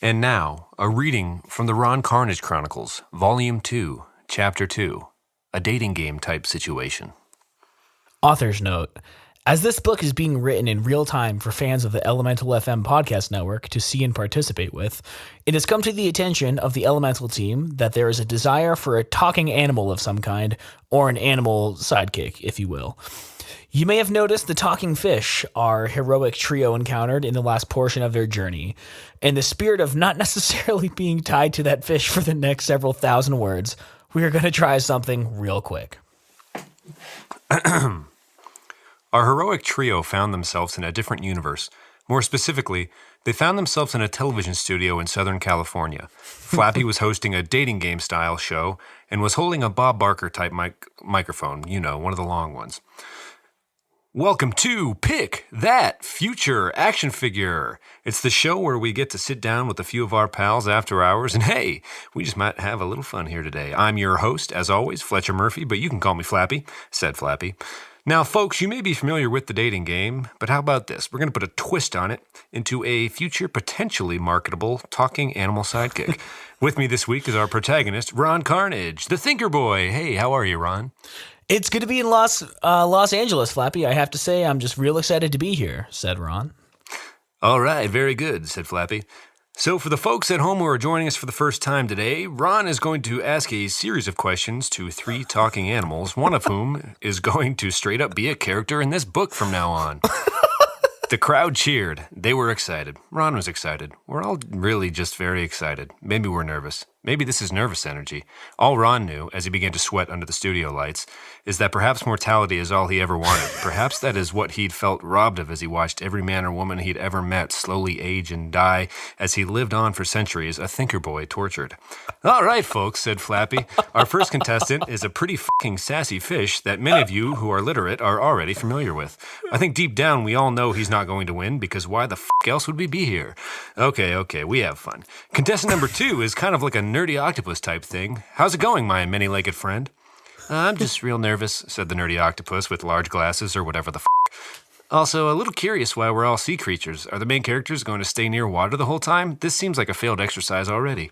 And now, a reading from the Ron Carnage Chronicles, Volume 2, Chapter 2, a dating game type situation. Author's note. As this book is being written in real time for fans of the Elemental FM podcast network to see and participate with, it has come to the attention of the Elemental team that there is a desire for a talking animal of some kind, or an animal sidekick, if you will. You may have noticed the talking fish, our heroic trio encountered in the last portion of their journey. In the spirit of not necessarily being tied to that fish for the next several thousand words, we are going to try something real quick. Our heroic trio found themselves in a different universe. More specifically, they found themselves in a television studio in Southern California. Flappy was hosting a dating game style show and was holding a Bob Barker type microphone, one of the long ones. Welcome to Pick That Future Action Figure. It's the show where we get to sit down with a few of our pals after hours, and hey, we just might have a little fun here today. I'm your host, as always, Fletcher Murphy, but you can call me Flappy, said Flappy. Now, folks, you may be familiar with the dating game, but how about this? We're going to put a twist on it into a future potentially marketable talking animal sidekick. With me this week is our protagonist, Ron Carnage, the Thinker Boy. Hey, how are you, Ron? It's good to be in Los Angeles, Flappy. I have to say, I'm just real excited to be here, said Ron. All right, very good, said Flappy. So for the folks at home who are joining us for the first time today, Ron is going to ask a series of questions to 3 talking animals, one of whom is going to straight up be a character in this book from now on. The crowd cheered. They were excited. Ron was excited. We're all really just very excited. Maybe we're nervous. Maybe this is nervous energy. All Ron knew, as he began to sweat under the studio lights, is that perhaps mortality is all he ever wanted. Perhaps that is what he'd felt robbed of as he watched every man or woman he'd ever met slowly age and die as he lived on for centuries, a thinker boy tortured. All right, folks, said Flappy. Our first contestant is a pretty fucking sassy fish that many of you who are literate are already familiar with. I think deep down we all know he's not going to win because why the fuck else would we be here? Okay, we have fun. Contestant number 2 is kind of like a nerdy octopus type thing. How's it going, my many-legged friend? I'm just real nervous, said the nerdy octopus with large glasses or whatever the Also, a little curious why we're all sea creatures. Are the main characters going to stay near water the whole time? This seems like a failed exercise already.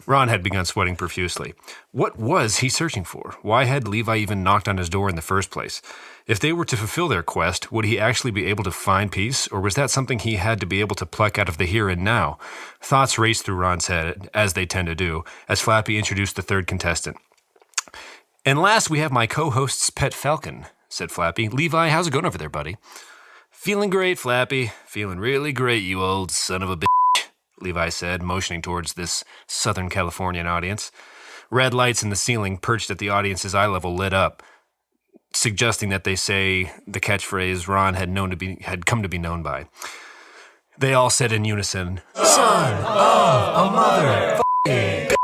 Ron had begun sweating profusely. What was he searching for? Why had Levi even knocked on his door in the first place? If they were to fulfill their quest, would he actually be able to find peace, or was that something he had to be able to pluck out of the here and now? Thoughts raced through Ron's head, as they tend to do, as Flappy introduced the third contestant. And last, we have my co-host's pet falcon, said Flappy. Levi, how's it going over there, buddy? Feeling great, Flappy. Feeling really great, you old son of a bitch, Levi said, motioning towards this Southern Californian audience. Red lights in the ceiling perched at the audience's eye level lit up, suggesting that they say the catchphrase Ron had come to be known by. They all said in unison, "Son of a mother f***ing bitch,"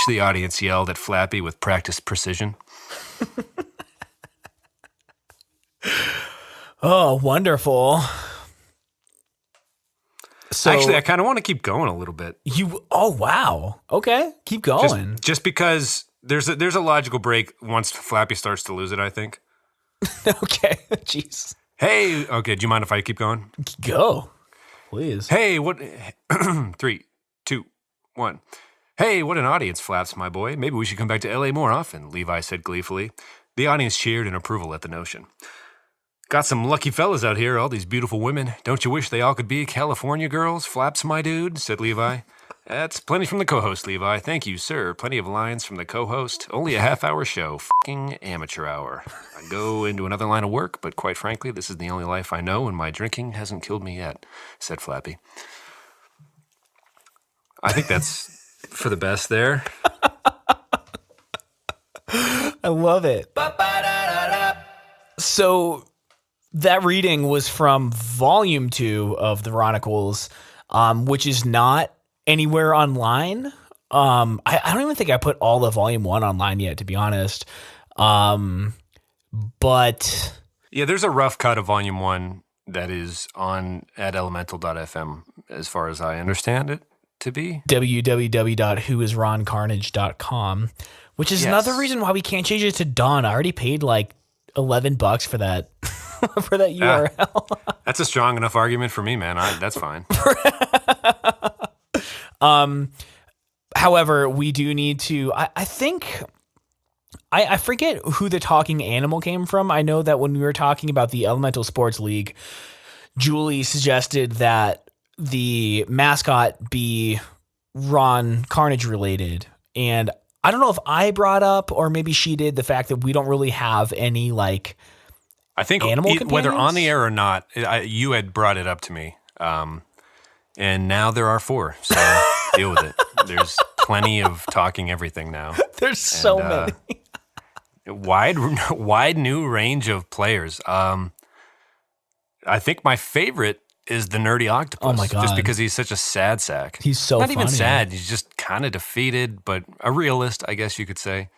the audience yelled at Flappy with practiced precision. Oh, wonderful. So, actually, I kind of want to keep going a little bit. Oh, wow. Okay, keep going. Just because there's a logical break once Flappy starts to lose it, I think. Okay, jeez. Hey, okay, do you mind if I keep going? Go, please. Hey, what? 3, 2, 1. Hey, what an audience, Flaps, my boy. Maybe we should come back to L.A. more often, Levi said gleefully. The audience cheered in approval at the notion. Got some lucky fellas out here, all these beautiful women. Don't you wish they all could be California girls, Flaps, my dude, said Levi. That's plenty from the co-host, Levi. Thank you, sir. Plenty of lines from the co-host. Only a half-hour show. Fucking amateur hour. I go into another line of work, but quite frankly, this is the only life I know, and my drinking hasn't killed me yet, said Flappy. I think that's for the best there. I love it. So that reading was from Volume 2 of the Chronicles, which is not anywhere online. I don't even think I put all of Volume 1 online yet, to be honest. But yeah, there's a rough cut of Volume 1 that is on at elemental.fm, as far as I understand it to be. www.whoisroncarnage.com, which is another reason why we can't change it to Dawn. I already paid like $11 for that for that URL. That's a strong enough argument for me, man. That's fine. However, we do need to. I think I forget who the talking animal came from. I know that when we were talking about the Elemental Sports League, Julie suggested that the mascot be Ron Carnage related. And I don't know if I brought up or maybe she did the fact that we don't really have any like I think animal whether on the companions? air or not, you had brought it up to me. And now there are 4. So deal with it. There's plenty of talking everything now. There's so many. Wide new range of players. I think my favorite is the nerdy octopus. Oh my God. Just because he's such a sad sack. He's so not even funny. sad. He's just kind of defeated, but a realist, I guess you could say.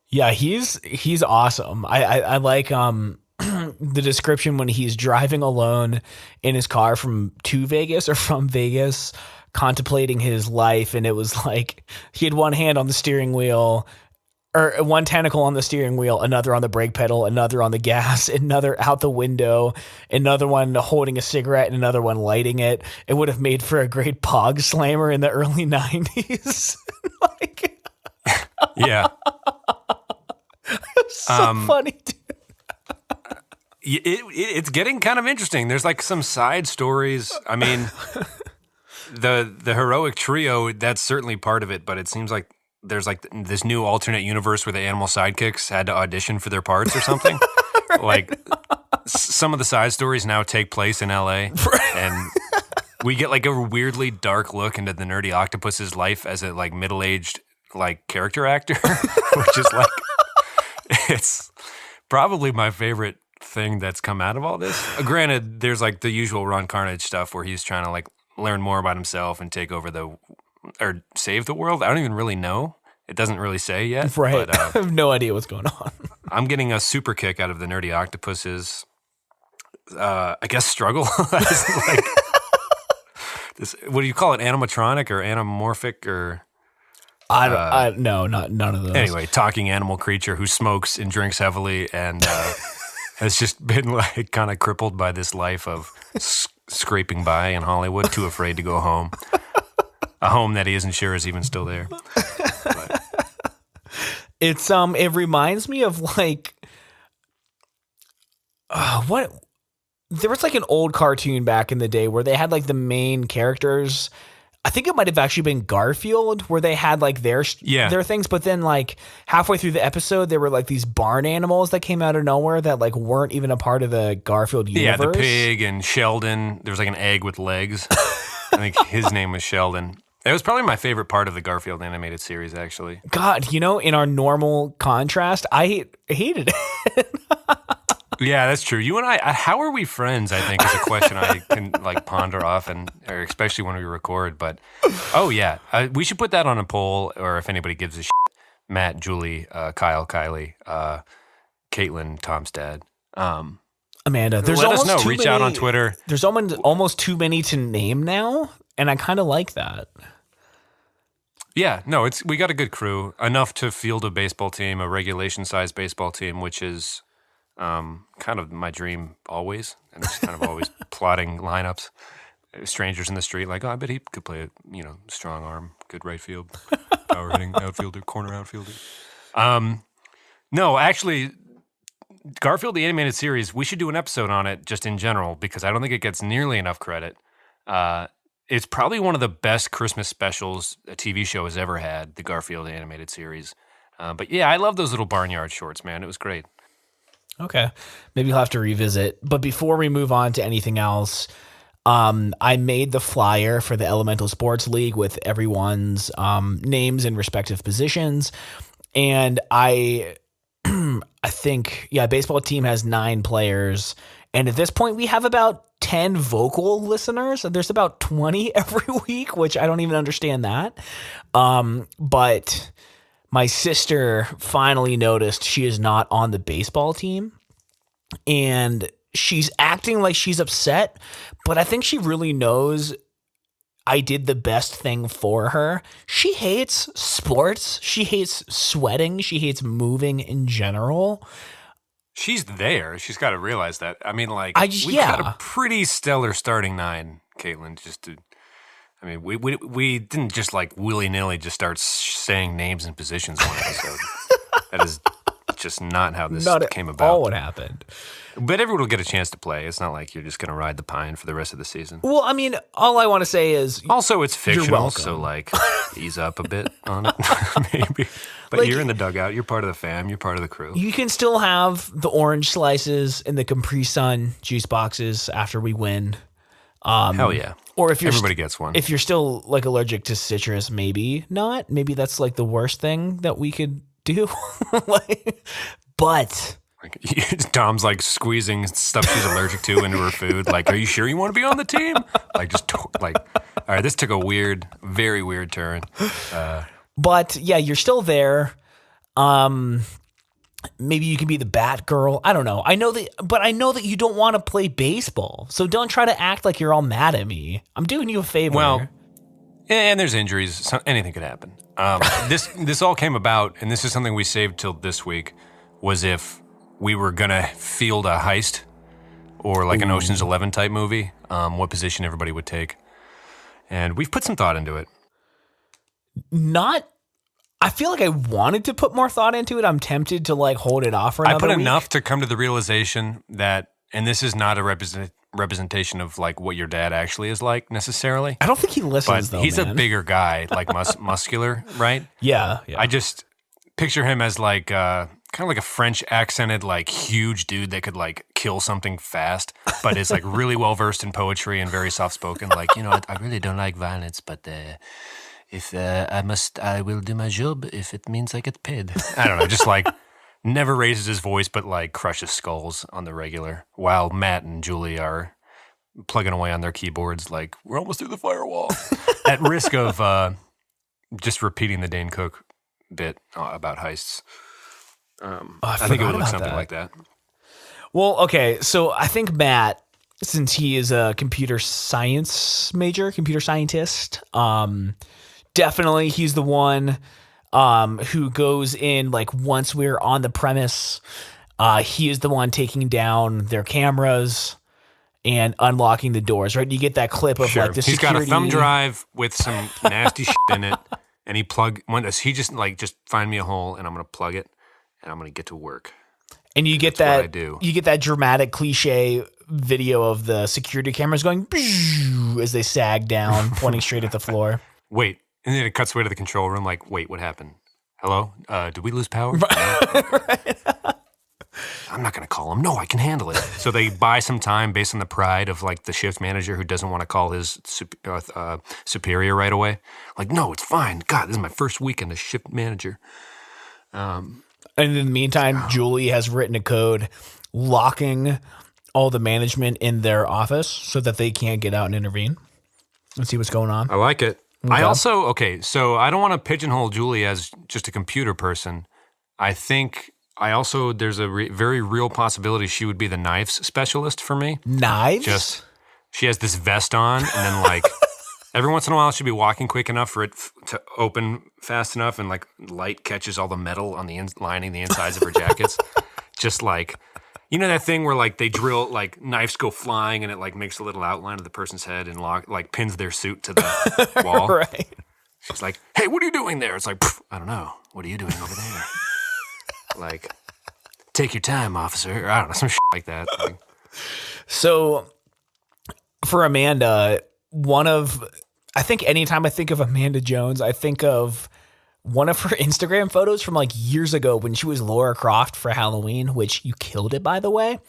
Yeah, he's awesome. I like the description when he's driving alone in his car to Vegas or from Vegas, contemplating his life, and it was like he had one hand on the steering wheel, or one tentacle on the steering wheel, another on the brake pedal, another on the gas, another out the window, another one holding a cigarette, and another one lighting it. It would have made for a great pog slammer in the early 90s. Like, Yeah. so funny, dude. It's getting kind of interesting. There's like some side stories. I mean, the heroic trio, that's certainly part of it, but it seems like there's like this new alternate universe where the animal sidekicks had to audition for their parts or something. Right. Like some of the side stories now take place in LA, and we get like a weirdly dark look into the nerdy octopus's life as a like middle-aged like character actor, which is like, it's probably my favorite thing that's come out of all this. Granted, there's like the usual Ron Carnage stuff where he's trying to like learn more about himself and take over or save the world. I don't even really know. It doesn't really say yet. Right. But, I have no idea what's going on. I'm getting a super kick out of the nerdy octopus's, I guess, struggle. Like this, what do you call it? Animatronic or anamorphic or? No, none of those. Anyway, talking animal creature who smokes and drinks heavily and has just been like kind of crippled by this life of scraping by in Hollywood, too afraid to go home. A home that he isn't sure is even still there. But. It reminds me of like what there was like an old cartoon back in the day where they had like the main characters. I think it might have actually been Garfield, where they had like their things, but then like halfway through the episode, there were like these barn animals that came out of nowhere that like weren't even a part of the Garfield universe. Yeah, the pig and Sheldon. There was like an egg with legs. I think his name was Sheldon. It was probably my favorite part of the Garfield animated series, actually. God, in our normal contrast, I hated it. Yeah, that's true. You and I, how are we friends, I think, is a question I can like ponder often, or especially when we record. But, oh yeah, we should put that on a poll, or if anybody gives a shit, Matt, Julie, Kyle, Kylie, Caitlin, Tom's dad. Amanda, there's let us almost know. too Reach many, out on Twitter. There's almost too many to name now, and I kind of like that. Yeah, no, we got a good crew, enough to field a baseball team, a regulation-sized baseball team, which is kind of my dream always, and just kind of always plotting lineups. Strangers in the street, like, oh, I bet he could play a strong arm, good right field, power hitting outfielder, corner outfielder. No, actually, Garfield the Animated Series, we should do an episode on it just in general because I don't think it gets nearly enough credit. It's probably one of the best Christmas specials a TV show has ever had, the Garfield Animated Series. But yeah, I love those little barnyard shorts, man. It was great. Okay. Maybe you'll have to revisit. But before we move on to anything else, I made the flyer for the Elemental Sports League with everyone's names and respective positions. And I think, baseball team has 9 players. And at this point, we have about 10 vocal listeners. There's about 20 every week, which I don't even understand that. But my sister finally noticed she is not on the baseball team. And she's acting like she's upset. But I think she really knows I did the best thing for her. She hates sports. She hates sweating. She hates moving in general. She's there. She's got to realize that. I mean, like, we've got a pretty stellar starting 9, Caitlin, just to I mean, we didn't just like willy-nilly just start saying names and positions one episode. That is just not how this came about. All what happened. But everyone will get a chance to play. It's not like you're just going to ride the pine for the rest of the season. Well, I mean, all I want to say is... Also, it's fictional, welcome. so like ease up a bit on it, maybe. But Like, you're in the dugout. You're part of the fam. You're part of the crew. You can still have the orange slices and the Capri Sun juice boxes after we win. Hell yeah. Or if you're Everybody gets one. If you're still like allergic to citrus, maybe not. Maybe that's like the worst thing that we could do. But Tom's like squeezing stuff she's allergic to into her food. Like, are you sure you want to be on the team? Like, all right, this took a very weird turn. But yeah, you're still there. Maybe you can be the Batgirl. I don't know. I know that you don't want to play baseball. So don't try to act like you're all mad at me. I'm doing you a favor. Well, and there's injuries. So anything could happen. This all came about, and this is something we saved till this week, was if we were going to field a heist or like an Ocean's 11 type movie, what position everybody would take. And we've put some thought into it. I feel like I wanted to put more thought into it. I'm tempted to like hold it off for another I put week. enough to come to the realization that, and this is not a representation of like what your dad actually is like necessarily. I don't think he listens But though, he's man. a bigger guy, like muscular, right? Yeah. I just picture him as like kind of like a French accented, like huge dude that could like kill something fast, but is like really well versed in poetry and very soft spoken. Like, I really don't like violence, but if I will do my job if it means I get paid. I don't know, just like never raises his voice, but like crushes skulls on the regular. While Matt and Julie are plugging away on their keyboards, like we're almost through the firewall, at risk of just repeating the Dane Cook bit about heists. I think it would look something like that. Well, okay, so I think Matt, since he is a computer science major, computer scientist, definitely he's the one who goes in, like, once we're on the premise, he is the one taking down their cameras and unlocking the doors, right? You get that clip of like the He's security. got a thumb drive with some nasty shit in it, and he just find me a hole, and I'm going to plug it, and I'm going to get to work. And you get That's what I that do. You get that dramatic cliche video of the security cameras going as they sag down, pointing straight at the floor. Wait, and then it cuts away to the control room. Like, wait, what happened? Hello? Did we lose power? Right. I'm not going to call him. No, I can handle it. So they buy some time based on the pride of like the shift manager who doesn't want to call his superior right away. Like, no, it's fine. God, this is my first weekend as shift manager. And in the meantime, Julie has written a code locking all the management in their office so that they can't get out and intervene and see what's going on. I like it. Okay. So I don't want to pigeonhole Julie as just a computer person. I think there's a very real possibility she would be the knives specialist for me. Knives? She has this vest on, and then like every once in a while she'll be walking quick enough for it to open fast enough, and like light catches all the metal on the lining the insides of her jackets. Just like, that thing where like they drill, like knives go flying, and it like makes a little outline of the person's head and like pins their suit to the wall. Right. She's like, "Hey, what are you doing there?" It's like, "I don't know. What are you doing over there?" Like, take your time, officer. Or I don't know, some shit like that. Like, So for Amanda, I think anytime I think of Amanda Jones, I think of one of her Instagram photos from like years ago when she was Laura Croft for Halloween, which you killed it, by the way.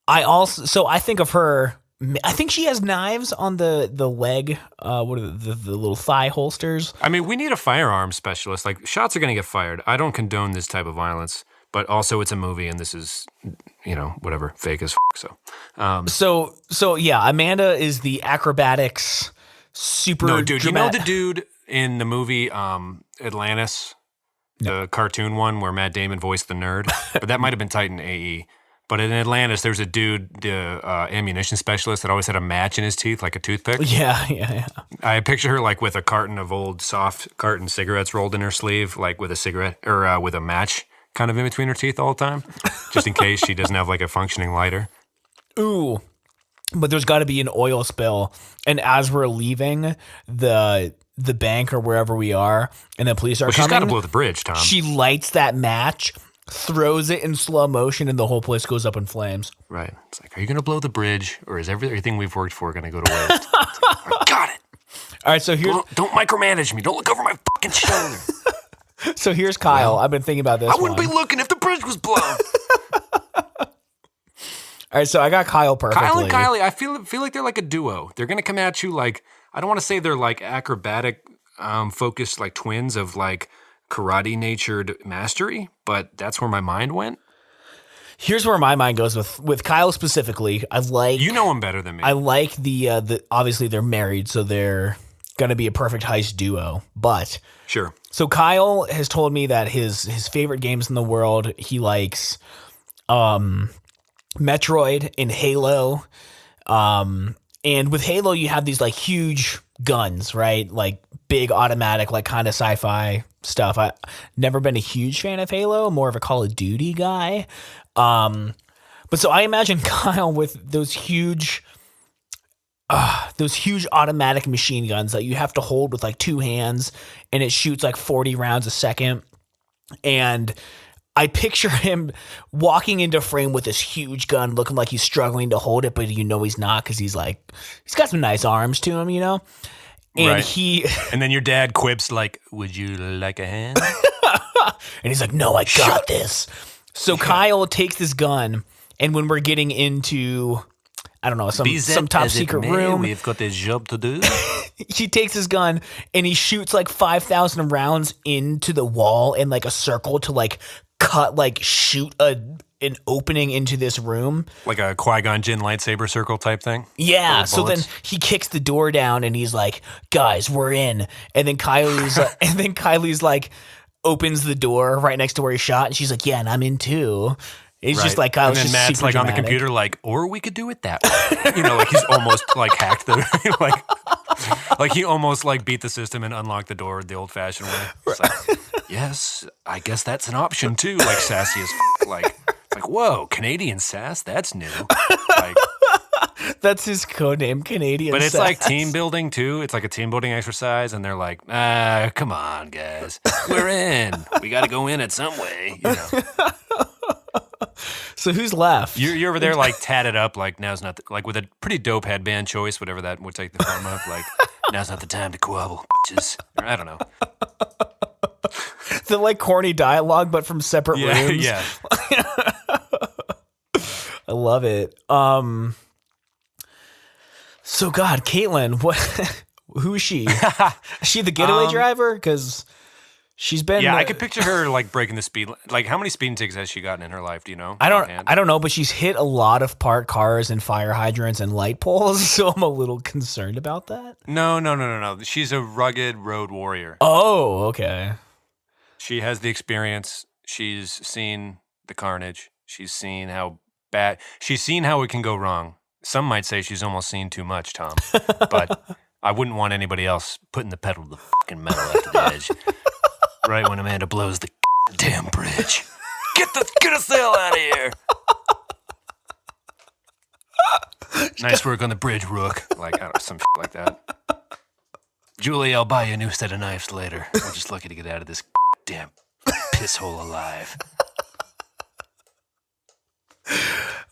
I think of her. I think she has knives on the leg. What are the little thigh holsters? I mean, we need a firearms specialist. Like, shots are going to get fired. I don't condone this type of violence, but also it's a movie, and this is, whatever, fake as f. So yeah, Amanda is the acrobatics super. No, dude, you know the dude in the movie Atlantis, the cartoon one where Matt Damon voiced the nerd, but that might have been Titan AE. But in Atlantis, there's a dude, the ammunition specialist, that always had a match in his teeth, like a toothpick. Yeah. I picture her like with a carton of old soft carton cigarettes rolled in her sleeve, like with a cigarette or with a match kind of in between her teeth all the time, just in case she doesn't have like a functioning lighter. Ooh. but there's got to be an oil spill. And as we're leaving the bank or wherever we are, and the police are coming, she's got to blow the bridge, Tom. She lights that match, throws it in slow motion, and the whole place goes up in flames. Right. It's like, are you going to blow the bridge, or is everything we've worked for going to go to waste? I got it. All right, so here's... Don't micromanage me. Don't look over my fucking shoulder. So here's Kyle. I've been thinking about this. I wouldn't be looking if the bridge was blown. All right, so I got Kyle perfectly. Kyle and Kylie, I feel like they're like a duo. They're going to come at you like, I don't want to say they're like acrobatic focused like twins of like karate natured mastery, but that's where my mind went. Here's where my mind goes with Kyle specifically. I like... You know him better than me. I like the obviously they're married, so they're going to be a perfect heist duo. But sure. So Kyle has told me that his favorite games in the world, he likes Metroid and Halo. And with Halo, you have these like huge guns, right? Like big automatic, like kind of sci-fi stuff. I've never been a huge fan of Halo, more of a Call of Duty guy. But so I imagine Kyle with those huge automatic machine guns that you have to hold with like two hands, and it shoots like 40 rounds a second. And I picture him walking into frame with this huge gun, looking like he's struggling to hold it, but you know he's not, because he's got some nice arms to him, you know? And right. And then your dad quips like, "Would you like a hand?" And he's like, "No, I got this." So Kyle takes this gun, and when we're getting into, I don't know, some top secret room, we've got a job to do. He takes his gun and he shoots like 5,000 rounds into the wall in like a circle to like shoot an opening into this room. Like a Qui-Gon Jinn lightsaber circle type thing? Yeah. So then he kicks the door down and he's like, "Guys, we're in." And then Kylie's like, opens the door right next to where he shot, and she's like, "Yeah, and I'm in too." It's just like Kyle's and then just Matt's like dramatic. on the computer, like, or we could do it that way. You know, like he's almost like hacked the like he almost like beat the system and unlocked the door the old-fashioned way. It's like, yes, I guess that's an option too. Like sassy as like whoa, Canadian sass, that's new. Like, that's his code name, Canadian. But it's sass. like team building too. It's like a team building exercise, and they're like, come on, guys, we're in. We got to go in it some way, you know. So who's left? You're over there like tatted up, like now's not like with a pretty dope headband choice, whatever that would take the form of. Like now's not the time to quabble, bitches. Or, I don't know. The like corny dialogue, but from separate rooms. Yeah. I love it. So God, Caitlin, who is she? Is she the getaway driver? Because she's been. Yeah, I could picture her like breaking the speed. Like, how many speeding tickets has she gotten in her life? Do you know? I don't know, but she's hit a lot of parked cars and fire hydrants and light poles, so I'm a little concerned about that. No. She's a rugged road warrior. Oh, okay. She has the experience. She's seen the carnage. She's seen how bad. She's seen how it can go wrong. Some might say she's almost seen too much, Tom. But I wouldn't want anybody else putting the pedal to the fucking metal at the edge. Right when Amanda blows the damn bridge. Get us the hell out of here. Nice work on the bridge, Rook. Like, I don't know, some shit like that. Julie, I'll buy you a new set of knives later. We're just lucky to get out of this damn piss hole alive.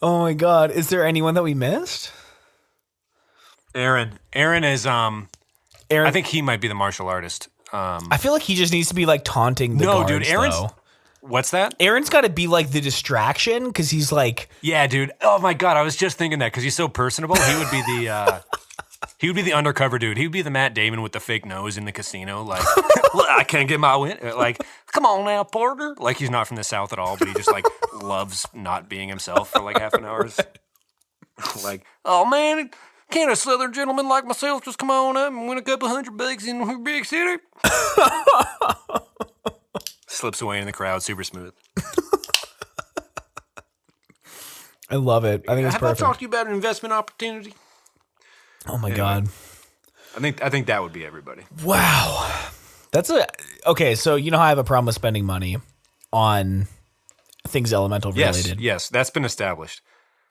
Oh my God. Is there anyone that we missed? Aaron is, I think he might be the martial artist. I feel like he just needs to be like taunting the guards, dude, Aaron's... though. What's that? Aaron's got to be like the distraction, because he's like... Yeah, dude. Oh my God, I was just thinking that, because he's so personable. He would be the... He would be the undercover dude. He would be the Matt Damon with the fake nose in the casino. Like, I can't get my win. Like, come on now, partner. Like, he's not from the South at all, but he just, like, loves not being himself for, like, half an hour. Like, oh, man, can't a Southern gentleman like myself just come on up and win a couple $100 in a big city? Slips away in the crowd, super smooth. I love it. I think it's perfect. Have I talked to you about an investment opportunity? Oh my God. I think that would be everybody. Wow. Okay, so you know how I have a problem with spending money on things elemental related. Yes, that's been established.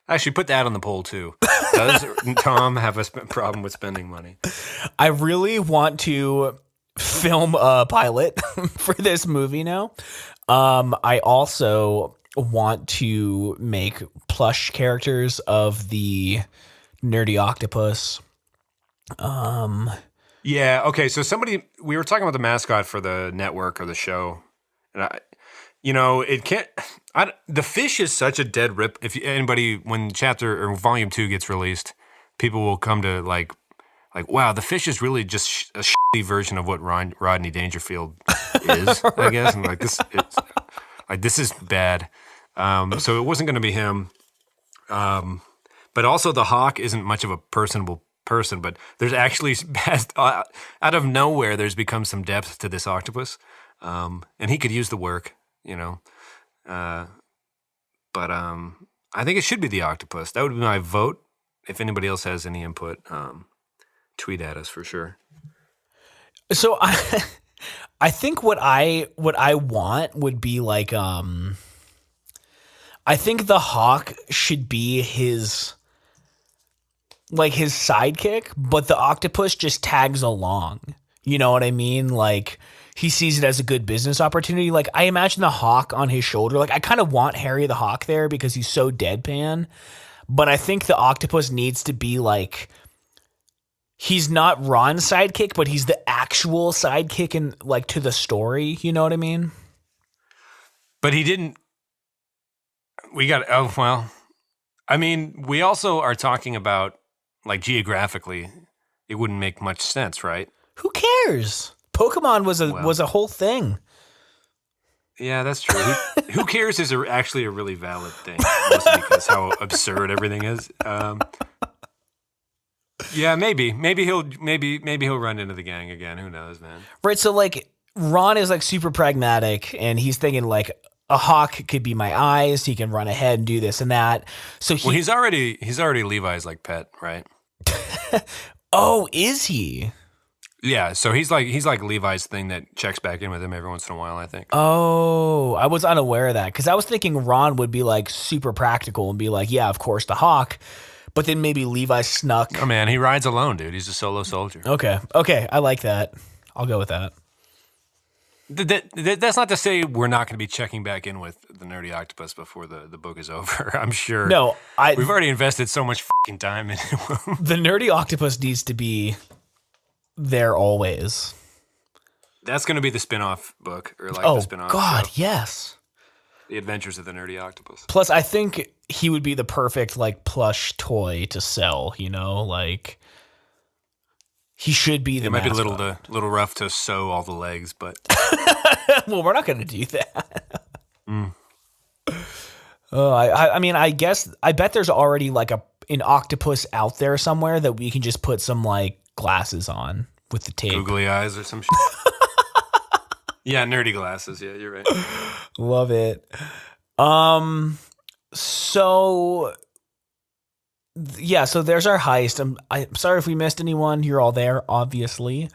Actually, put that on the poll too. Does Tom have a problem with spending money? I really want to film a pilot for this movie now. I also want to make plush characters of the nerdy octopus. Yeah. Okay. So we were talking about the mascot for the network or the show, and it can't. The fish is such a dead rip. If anybody, when chapter or volume 2 gets released, people will come to like, wow, the fish is really just a shitty version of what Rodney Dangerfield is, I guess. And this is bad. So it wasn't going to be him. But also the hawk isn't much of a personable person, but there's actually out of nowhere, there's become some depth to this octopus. And he could use the work, but I think it should be the octopus. That would be my vote. If anybody else has any input, tweet at us for sure. So I think what I want would be like I think the hawk should be his sidekick, but the octopus just tags along. You know what I mean? Like he sees it as a good business opportunity. Like I imagine the hawk on his shoulder. Like I kind of want Harry the Hawk there because he's so deadpan. But I think the octopus needs to be like, he's not Ron's sidekick, but he's the actual sidekick in like to the story. You know what I mean? But he didn't. We also are talking about like geographically, it wouldn't make much sense, right? Who cares? Pokemon was a whole thing. Yeah, that's true. Who cares is actually a really valid thing, mostly because how absurd everything is. Yeah, maybe he'll run into the gang again. Who knows, man? Right. So like Ron is like super pragmatic, and he's thinking like a hawk could be my eyes. He can run ahead and do this and that. So he's already Levi's like pet, right? Oh, is he? Yeah, so he's like Levi's thing that checks back in with him every once in a while, I think. Oh, I was unaware of that because I was thinking Ron would be like super practical and be like, yeah, of course, the hawk. But then maybe Levi snuck. Oh, man, he rides alone, dude. He's a solo soldier. Okay, I like that. I'll go with that. That's not to say we're not going to be checking back in with the Nerdy Octopus before the book is over. I'm sure. No, we've already invested so much fucking time in it. The Nerdy Octopus needs to be there always. That's going to be the spin-off book, or like the spin-off God, show. Yes. The Adventures of the Nerdy Octopus. Plus, I think he would be the perfect like plush toy to sell. Like he should be the. It might be a little rough to sew all the legs, but well, we're not going to do that. Oh, I guess I bet there's already like an octopus out there somewhere that we can just put some like glasses on with the tape. Googly eyes or some shit. Yeah, nerdy glasses. Yeah, you're right. Love it. So there's our heist. I'm sorry if we missed anyone. You're all there, obviously.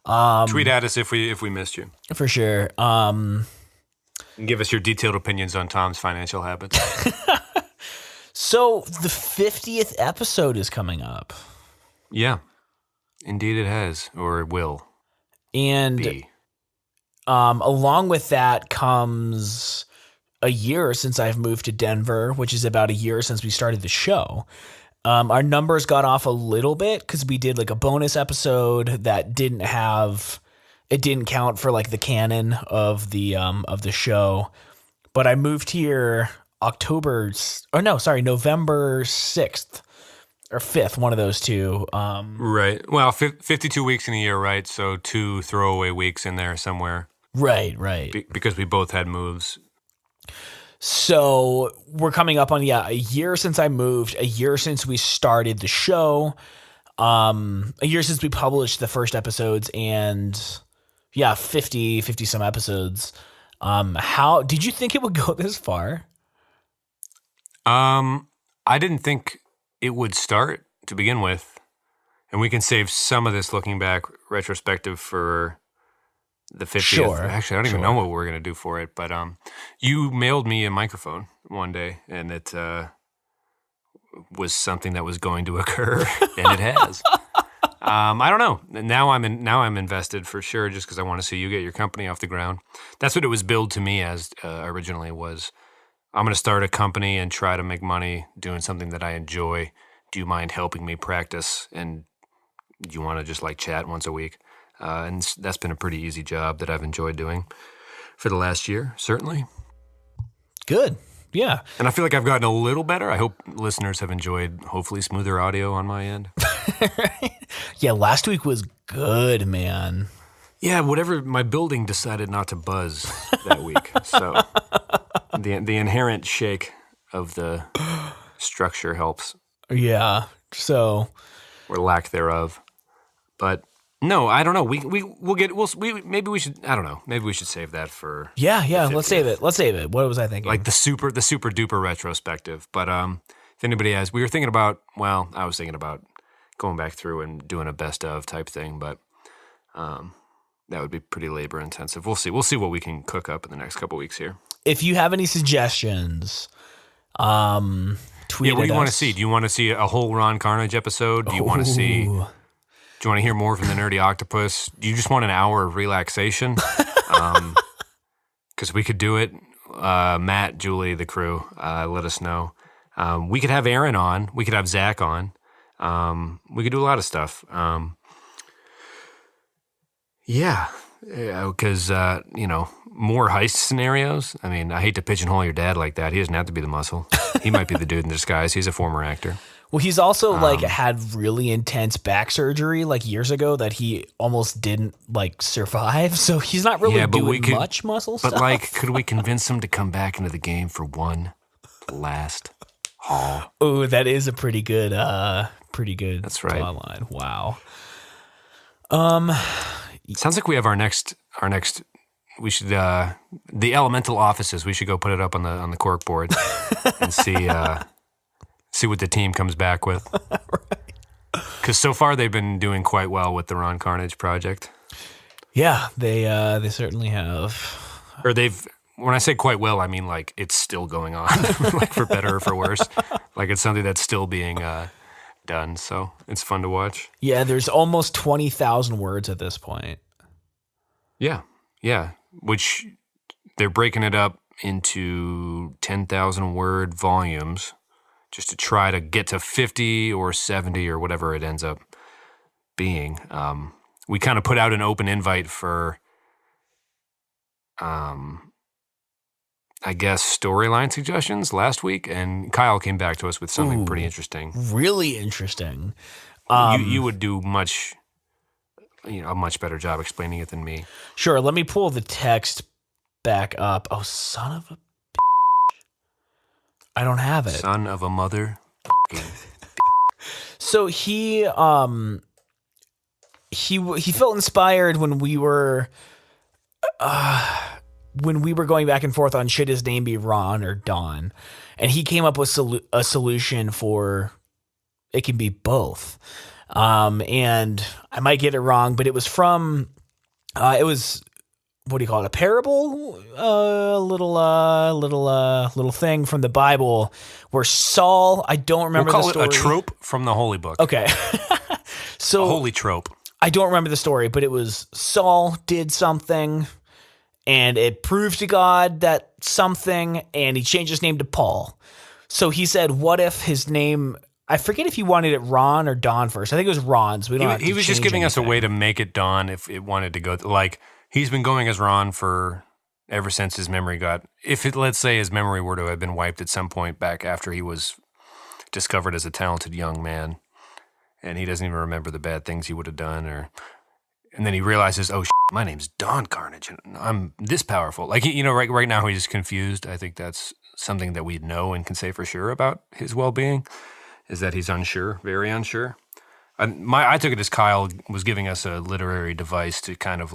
Tweet at us if we missed you. For sure. And give us your detailed opinions on Tom's financial habits. So the 50th episode is coming up. Yeah. Indeed it has, or it will. And be. Along with that comes a year since I've moved to Denver, which is about a year since we started the show. Our numbers got off a little bit because we did like a bonus episode that didn't count for like the canon of the show. But I moved here November 6th. Or 5th, one of those two. Right. Well, 52 weeks in a year, right? So 2 throwaway weeks in there somewhere. Right. Because we both had moves. So we're coming up on, a year since I moved, a year since we started the show, a year since we published the first episodes, and 50 some episodes. How did you think it would go this far? I didn't think it would start to begin with, and we can save some of this looking back retrospective for the 50th. Sure. Actually, I don't even know what we're going to do for it, but you mailed me a microphone one day, and it was something that was going to occur, and it has. I don't know. Now I'm invested for sure, just because I want to see you get your company off the ground. That's what it was billed to me as originally was. I'm going to start a company and try to make money doing something that I enjoy. Do you mind helping me practice? And do you want to just like chat once a week? And that's been a pretty easy job that I've enjoyed doing for the last year, certainly. Good. Yeah. And I feel like I've gotten a little better. I hope listeners have enjoyed hopefully smoother audio on my end. Yeah, last week was good, man. Yeah, whatever, my building decided not to buzz that week. So the inherent shake of the structure helps. Yeah. So, or lack thereof. But no, I don't know. Maybe we should. I don't know. Maybe we should save that for. Yeah. Let's save it. What was I thinking? Like the super duper retrospective. But if anybody has, we were thinking about. Well, I was thinking about going back through and doing a best of type thing, but that would be pretty labor intensive. We'll see. We'll see what we can cook up in the next couple weeks here. If you have any suggestions, tweet Yeah, what do you want to see? Do you want to see a whole Ron Carnage episode? Do you want to see? Do you want to hear more from the Nerdy Octopus? Do you just want an hour of relaxation? Because we could do it. Matt, Julie, the crew, let us know. We could have Aaron on. We could have Zach on. We could do a lot of stuff. Yeah, because, more heist scenarios. I mean, I hate to pigeonhole your dad like that. He doesn't have to be the muscle. He might be the dude in disguise. He's a former actor. Well, he's also had really intense back surgery years ago that he almost didn't survive. So he's not really doing much muscle stuff. But could we convince him to come back into the game for one last haul? Oh, that is a pretty good. That's right. Plot line. Wow. Sounds like we have our next. We should the elemental offices. We should go put it up on the cork board and see what the team comes back with. Because so far they've been doing quite well with the Ron Carnage project. Yeah, they certainly have. Or they've. When I say quite well, I mean it's still going on, for better or for worse. It's something that's still being done. So it's fun to watch. Yeah, there's almost 20,000 words at this point. Yeah. Which they're breaking it up into 10,000 word volumes just to try to get to 50 or 70 or whatever it ends up being. We kind of put out an open invite for, I guess, storyline suggestions last week, and Kyle came back to us with something pretty interesting. Really interesting. You would do a much better job explaining it than me. Sure, let me pull the text back up. Oh, son of a bitch. I don't have it. Son of a mother. So he felt inspired when we were going back and forth on should his name be Ron or Don, and he came up with a solution for it can be both. And I might get it wrong, but it was from, it was, what do you call it? A parable? Little thing from the Bible where Saul, I don't remember the story. We'll call it a trope from the Holy Book. Okay. So a holy trope. I don't remember the story, but it was Saul did something and it proved to God that something, and he changed his name to Paul. So he said, what if his name, I forget if he wanted it Ron or Don first. I think it was Ron. So he was just giving us a way to make it Don if it wanted to go. He's been going as Ron for ever since his memory got. Let's say his memory were to have been wiped at some point back after he was discovered as a talented young man, and he doesn't even remember the bad things he would have done, and then he realizes, oh, my name's Don Carnage, and I'm this powerful. Right now he's confused. I think that's something that we know and can say for sure about his well-being. Is that he's unsure, very unsure. I took it as Kyle was giving us a literary device to kind of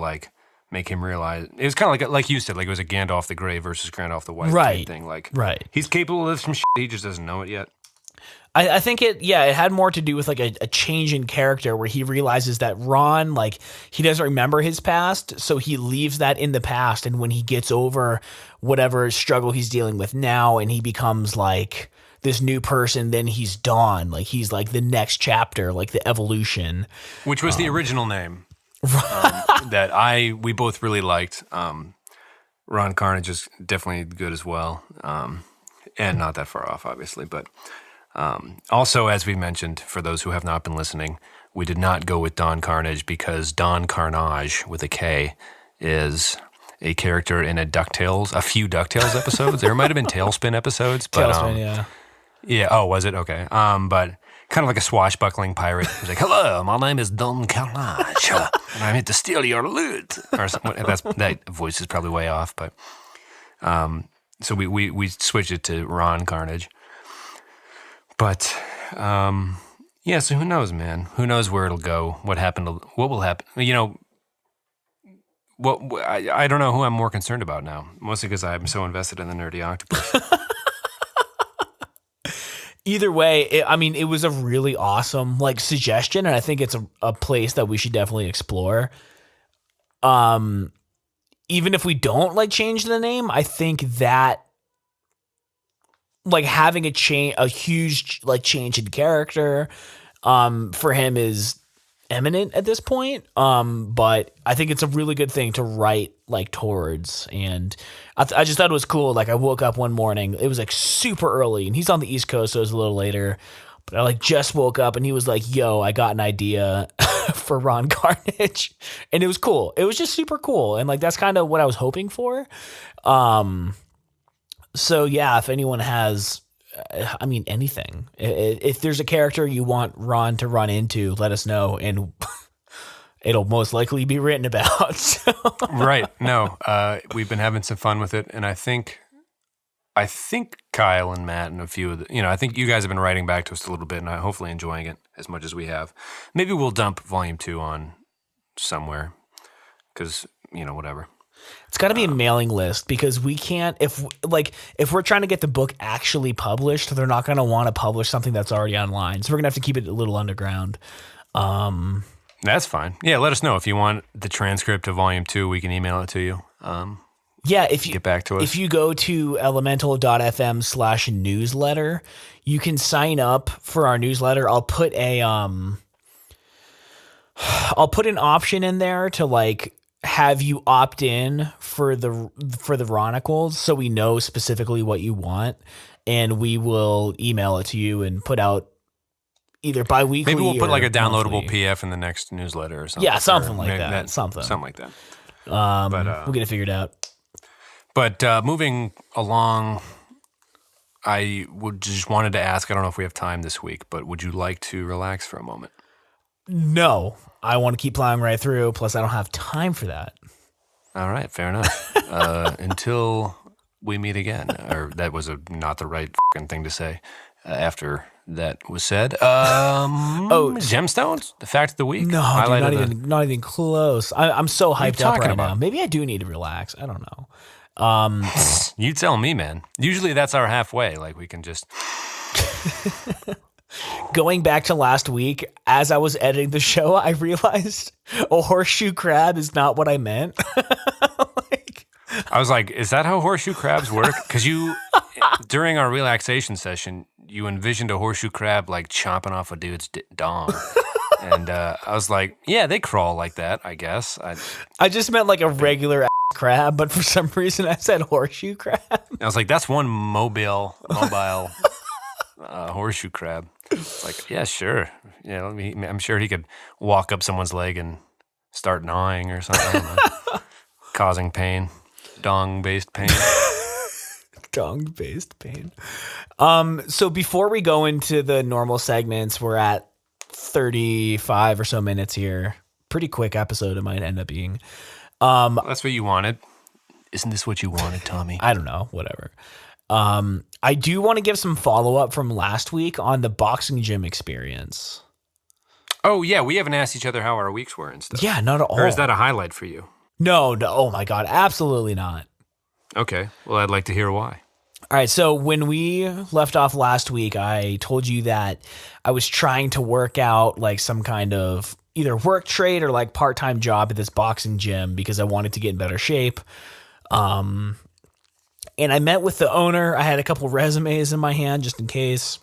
make him realize. It was kind of like you said, it was a Gandalf the Grey versus Gandalf the White thing. Right. He's capable of some shit, he just doesn't know it yet. I think it had more to do with a change in character where he realizes that Ron, he doesn't remember his past, so he leaves that in the past, and when he gets over whatever struggle he's dealing with now and he becomes this new person, then he's Dawn. Like he's like the next chapter, like the evolution. Which was the original name that we both really liked. Ron Carnage is definitely good as well, and not that far off, obviously. But also, as we mentioned, for those who have not been listening, we did not go with Don Carnage because Don Carnage with a K is a character in a few DuckTales episodes. There might have been Tailspin episodes, but Tailspin, yeah. Yeah. Oh, was it? Okay. But kind of like a swashbuckling pirate. He's like, "Hello, my name is Don Carnage, and I'm here to steal your loot." Or something. That voice is probably way off, but so we switched it to Ron Carnage. But yeah. So who knows, man? Who knows where it'll go? What will happen? You know. I don't know who I'm more concerned about now. Mostly because I'm so invested in the nerdy octopus. Either way, it was a really awesome like suggestion, and I think it's a place that we should definitely explore. Even if we don't like change the name, I think that like having a huge like change in character, for him is imminent at this point. But I think it's a really good thing to write like towards, and I just thought it was cool. Like I woke up one morning, it was like super early, and he's on the East Coast, so it was a little later, but I like just woke up and he was like, "Yo, I got an idea for Ron Carnage," and it was cool. It was just super cool, and like that's kind of what I was hoping for. So yeah, if anyone has anything. If there's a character you want Ron to run into, let us know, and it'll most likely be written about. So. Right. No, we've been having some fun with it, and I think Kyle and Matt and a few of the, I think you guys have been writing back to us a little bit, and I'm hopefully enjoying it as much as we have. Maybe we'll dump Volume 2 on somewhere, because, whatever. It's got to be a mailing list, because we can't, if we're trying to get the book actually published, they're not going to want to publish something that's already online. So we're going to have to keep it a little underground. That's fine. Yeah, let us know if you want the transcript of Volume 2. We can email it to you. Yeah, if you get back to us. If you go to elemental.fm/newsletter, you can sign up for our newsletter. I'll put an option in there to like have you opt in for the Ronicles, so we know specifically what you want, and we will email it to you and put out either bi-weekly. Maybe we'll put like a downloadable monthly. PDF in the next newsletter or something. Yeah, something like that. Something like that. We'll get it figured out. But moving along, I just wanted to ask, I don't know if we have time this week, but would you like to relax for a moment? No, I want to keep plowing right through. Plus, I don't have time for that. All right, fair enough. Until we meet again. Or that was not the right fucking thing to say after that was said. Gemstones? The fact of the week? No, dude, not even close. I'm so hyped up right now. Maybe I do need to relax. I don't know. You tell me, man. Usually that's our halfway. Like we can just... Going back to last week, as I was editing the show, I realized a horseshoe crab is not what I meant. I was like, is that how horseshoe crabs work? Because during our relaxation session, you envisioned a horseshoe crab like chomping off a dude's dong. And I was like, yeah, they crawl like that, I guess. I just meant like a regular crab, but for some reason I said horseshoe crab. I was like, that's one mobile horseshoe crab. It's like, yeah, sure. Yeah, I'm sure he could walk up someone's leg and start gnawing or something. I don't know. Causing pain. Dong-based pain. Dong-based pain. So before we go into the normal segments, we're at 35 or so minutes here. Pretty quick episode it might end up being. That's what you wanted. Isn't this what you wanted, Tommy? I don't know. Whatever. I do want to give some follow-up from last week on the boxing gym experience. Oh, yeah. We haven't asked each other how our weeks were and stuff. Yeah, not at all. Or is that a highlight for you? No. Oh, my God. Absolutely not. Okay. Well, I'd like to hear why. All right. So when we left off last week, I told you that I was trying to work out like some kind of either work trade or like part-time job at this boxing gym because I wanted to get in better shape. And I met with the owner. I had a couple resumes in my hand just in case.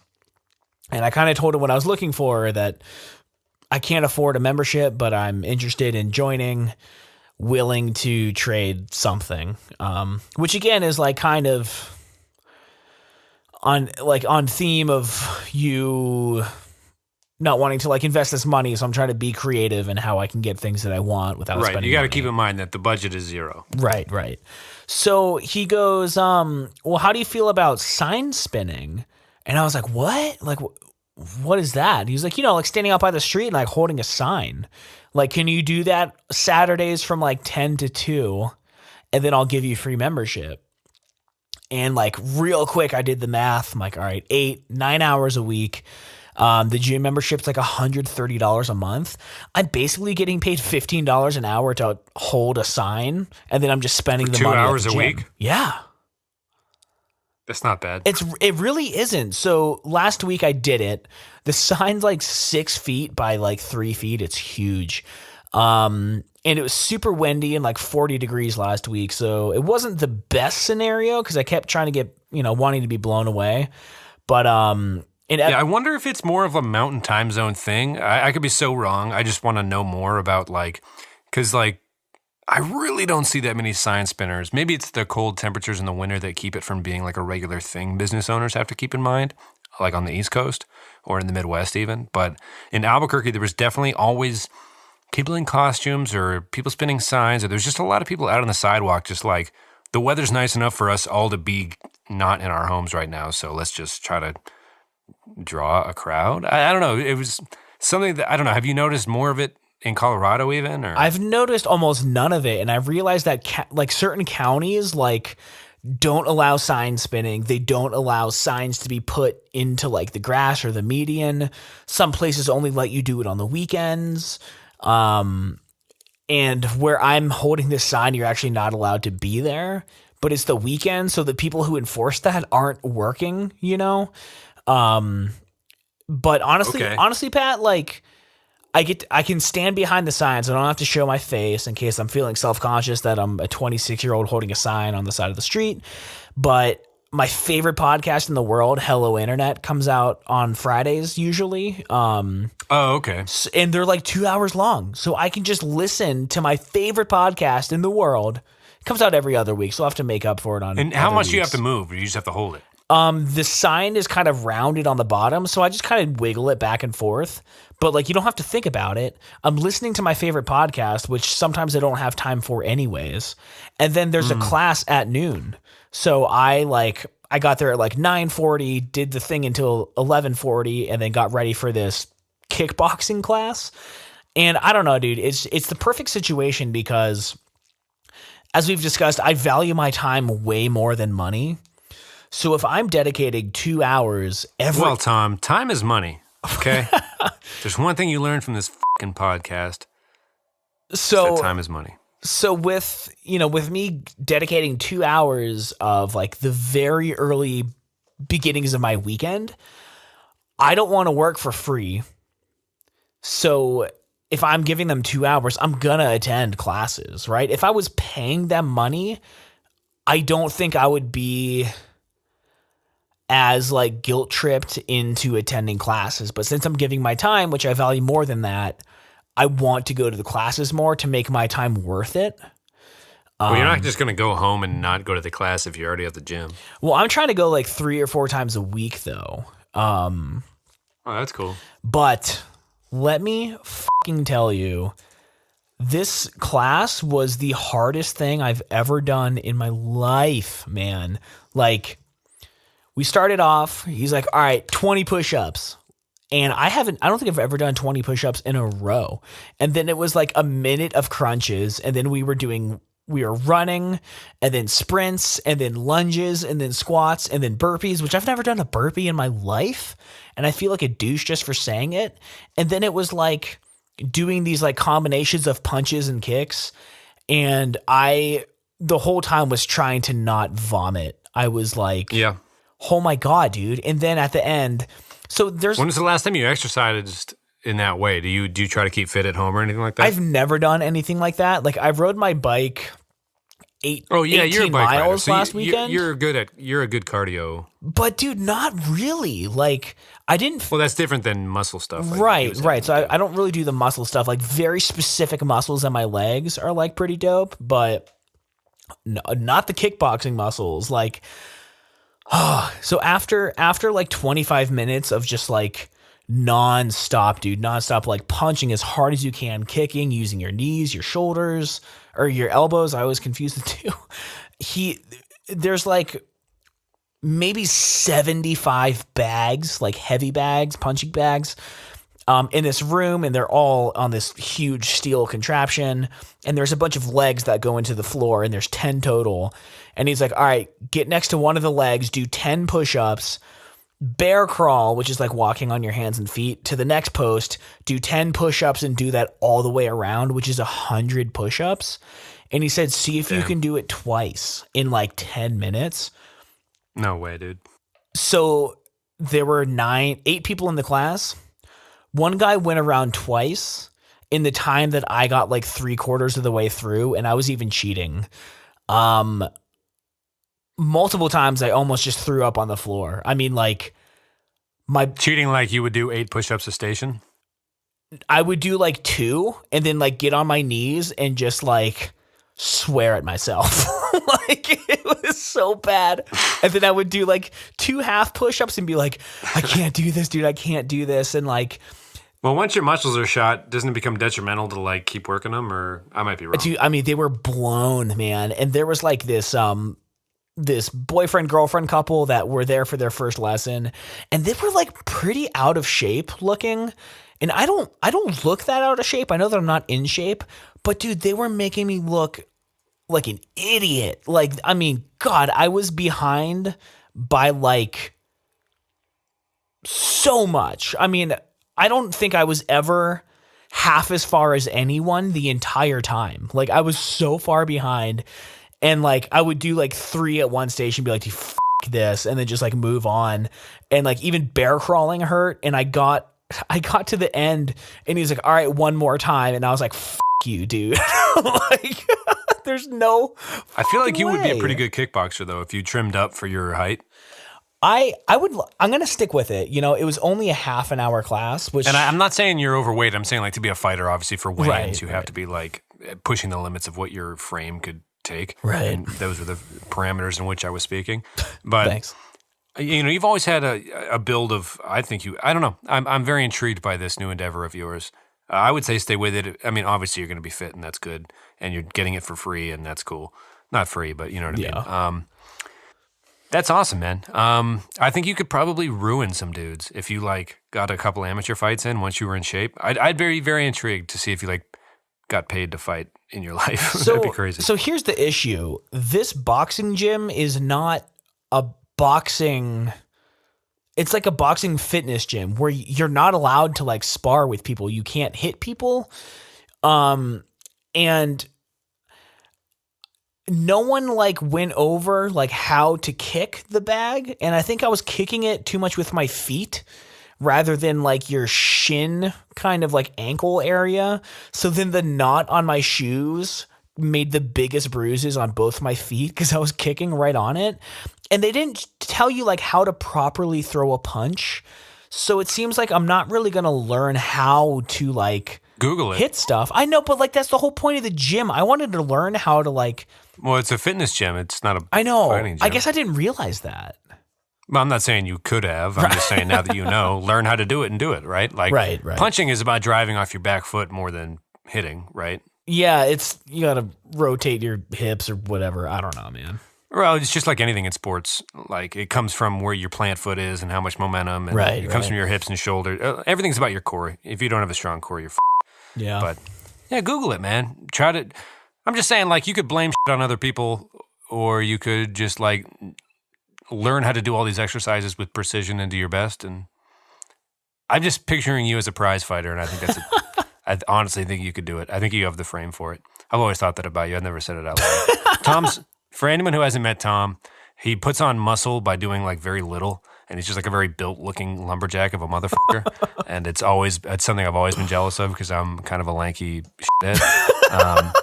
And I kind of told him what I was looking for, that I can't afford a membership, but I'm interested in joining, willing to trade something. Which again is like kind of on theme of you not wanting to like invest this money. So I'm trying to be creative in how I can get things that I want without spending money. You got to keep in mind that the budget is zero. Right. So he goes, well, how do you feel about sign spinning? And I was like, what? Like, what is that? He was like, like standing out by the street and like holding a sign. Like, can you do that Saturdays from like 10 to 2? And then I'll give you free membership. And like real quick, I did the math. I'm like, all right, 9 hours a week. The gym membership's like $130 a month. I'm basically getting paid $15 an hour to hold a sign, and then I'm just spending the money. 2 hours at the a gym. week? Yeah. That's not bad. It really isn't. So last week I did it. The sign's like 6 feet by like 3 feet. It's huge. And it was super windy and like 40 degrees last week. So it wasn't the best scenario because I kept trying to get, wanting to be blown away. But I wonder if it's more of a mountain time zone thing. I could be so wrong. I just want to know more about because I really don't see that many sign spinners. Maybe it's the cold temperatures in the winter that keep it from being like a regular thing business owners have to keep in mind, like on the East Coast or in the Midwest even. But in Albuquerque, there was definitely always people in costumes or people spinning signs, or there's just a lot of people out on the sidewalk, just like, the weather's nice enough for us all to be not in our homes right now, so let's just try to draw a crowd. I don't know. It was something that, I don't know, have you noticed more of it in Colorado even? Or? I've noticed almost none of it, and I've realized that certain counties don't allow sign spinning. They don't allow signs to be put into like the grass or the median. Some places only let you do it on the weekends. And where I'm holding this sign, you're actually not allowed to be there, but it's the weekend. So the people who enforce that aren't working, but honestly, Pat, like I can stand behind the signs. I don't have to show my face in case I'm feeling self-conscious that I'm a 26-year-old holding a sign on the side of the street. But my favorite podcast in the world, Hello Internet, comes out on Fridays usually. Okay. And they're like 2 hours long. So I can just listen to my favorite podcast in the world. It comes out every other week, so I'll have to make up for it on. And how much do you have to move, or you just have to hold it? The sign is kind of rounded on the bottom, so I just kind of wiggle it back and forth. But you don't have to think about it. I'm listening to my favorite podcast, which sometimes I don't have time for anyways. And then there's a class at noon. So I got there at 9:40, did the thing until 11:40, and then got ready for this kickboxing class. And I don't know, dude, it's the perfect situation because, as we've discussed, I value my time way more than money. So if I'm dedicating 2 hours Well, Tom, time is money, okay? There's one thing you learn from this fucking podcast. So that time is money. So with me dedicating 2 hours of the very early beginnings of my weekend, I don't want to work for free. So if I'm giving them 2 hours, I'm going to attend classes, right? If I was paying them money, I don't think I would be as guilt tripped into attending classes. But since I'm giving my time, which I value more than that, I want to go to the classes more to make my time worth it. Well, you're not just going to go home and not go to the class if you're already at the gym. Well, I'm trying to go 3 or 4 times a week though. Oh, that's cool. But let me fucking tell you, this class was the hardest thing I've ever done in my life, man. We started off, he's like, all right, 20 push-ups. And I don't think I've ever done 20 push-ups in a row. And then it was a minute of crunches. And then we were running, and then sprints, and then lunges, and then squats, and then burpees, which I've never done a burpee in my life. And I feel like a douche just for saying it. And then it was doing these combinations of punches and kicks. And the whole time was trying to not vomit. I was yeah. Oh my God, dude. And then at the end, when was the last time you exercised in that way? Do you try to keep fit at home or anything like that? I've never done anything like that. I rode my bike Oh yeah, you're a 18 bike rider. miles So last weekend. You're a good cardio. But dude, not really. Like I didn't. Well, that's different than muscle stuff. Like Right. So I don't really do the muscle stuff. Like very specific muscles in my legs are like pretty dope, but no, not the kickboxing muscles. Like, so after like 25 minutes of just like nonstop like punching as hard as you can, kicking, using your knees, your shoulders, or your elbows. I always confuse the two. There's like maybe 75 bags, like heavy bags, punching bags, in this room, and they're all on this huge steel contraption. And there's a bunch of legs that go into the floor, and there's 10 total. And he's like, all right, get next to one of the legs, do 10 push-ups, bear crawl, which is like walking on your hands and feet, to the next post, do 10 push-ups and do that all the way around, which is 100 push-ups. And he said, see if you can do it twice in like 10 minutes. No way, dude. So there were 8 people in the class. One guy went around twice in the time that I got like 3/4 of the way through, and I was even cheating. Multiple times I almost just threw up on the floor. I mean, like cheating, like you would do 8 push-ups a station. I would do like 2 and then like get on my knees and just like swear at myself. Like it was so bad. And then I would do like 2 half push-ups and be like, I can't do this, dude. I can't do this. And like, well, once your muscles are shot, doesn't it become detrimental to like keep working them? Or I might be wrong. Dude, I mean, they were blown, man. And there was like this boyfriend girlfriend couple that were there for their first lesson, and they were like pretty out of shape looking. And I don't look that out of shape. I know that I'm not in shape, but dude, they were making me look like an idiot. Like, I mean, God, I was behind by like so much. I mean, I don't think I was ever half as far as anyone the entire time. Like I was so far behind, and like I would do like 3 at one station, be like, f this, and then just like move on. And like even bear crawling hurt. And I got to the end, and he's like, all right, one more time. And I was like, f you, dude. Like there's no I feel like you way. would be a pretty good kickboxer though if you trimmed up for your height. I'm going to stick with it. You know, it was only a half an hour class, which, And I'm not saying you're overweight. I'm saying like to be a fighter, obviously for weigh-ins, you have to be like pushing the limits of what your frame could take. Right. And those were the parameters in which I was speaking. But thanks. you know, you've always had a build of, I don't know. I'm very intrigued by this new endeavor of yours. I would say stay with it. I mean, obviously you're going to be fit, and that's good. And you're getting it for free, and that's cool. Not free, but you know what I mean? That's awesome, man. I think you could probably ruin some dudes if you like got a couple amateur fights in once you were in shape. I'd very, very intrigued to see if you like got paid to fight in your life. That'd be crazy. So here's the issue. This boxing gym is not a boxing. It's like a boxing fitness gym where you're not allowed to like spar with people. You can't hit people. And no one like went over like how to kick the bag. And I think I was kicking it too much with my feet rather than like your shin kind of like ankle area. So then the knot on my shoes made the biggest bruises on both my feet because I was kicking right on it. And they didn't tell you like how to properly throw a punch. So it seems like I'm not really going to learn how to like Google it. Hit stuff. I know, but like that's the whole point of the gym. I wanted to learn how to like. Well, it's a fitness gym. It's not a I know. fighting gym. I guess I didn't realize that. Well, I'm not saying you could have. I'm just saying now that you know, learn how to do it and do it, right? Like right. punching is about driving off your back foot more than hitting, right? Yeah, you got to rotate your hips or whatever. I don't know, man. Well, it's just like anything in sports. Like it comes from where your plant foot is and how much momentum. And it comes from your hips and shoulders. Everything's about your core. If you don't have a strong core, you're yeah. But yeah, Google it, man. Try to. I'm just saying, like, you could blame shit on other people, or you could just like learn how to do all these exercises with precision and do your best. And I'm just picturing you as a prize fighter, and I think that's. I honestly think you could do it. I think you have the frame for it. I've always thought that about you. I've never said it out loud. For anyone who hasn't met Tom, he puts on muscle by doing like very little, and he's just like a very built-looking lumberjack of a motherfucker. And it's something I've always been jealous of because I'm kind of a lanky shithead.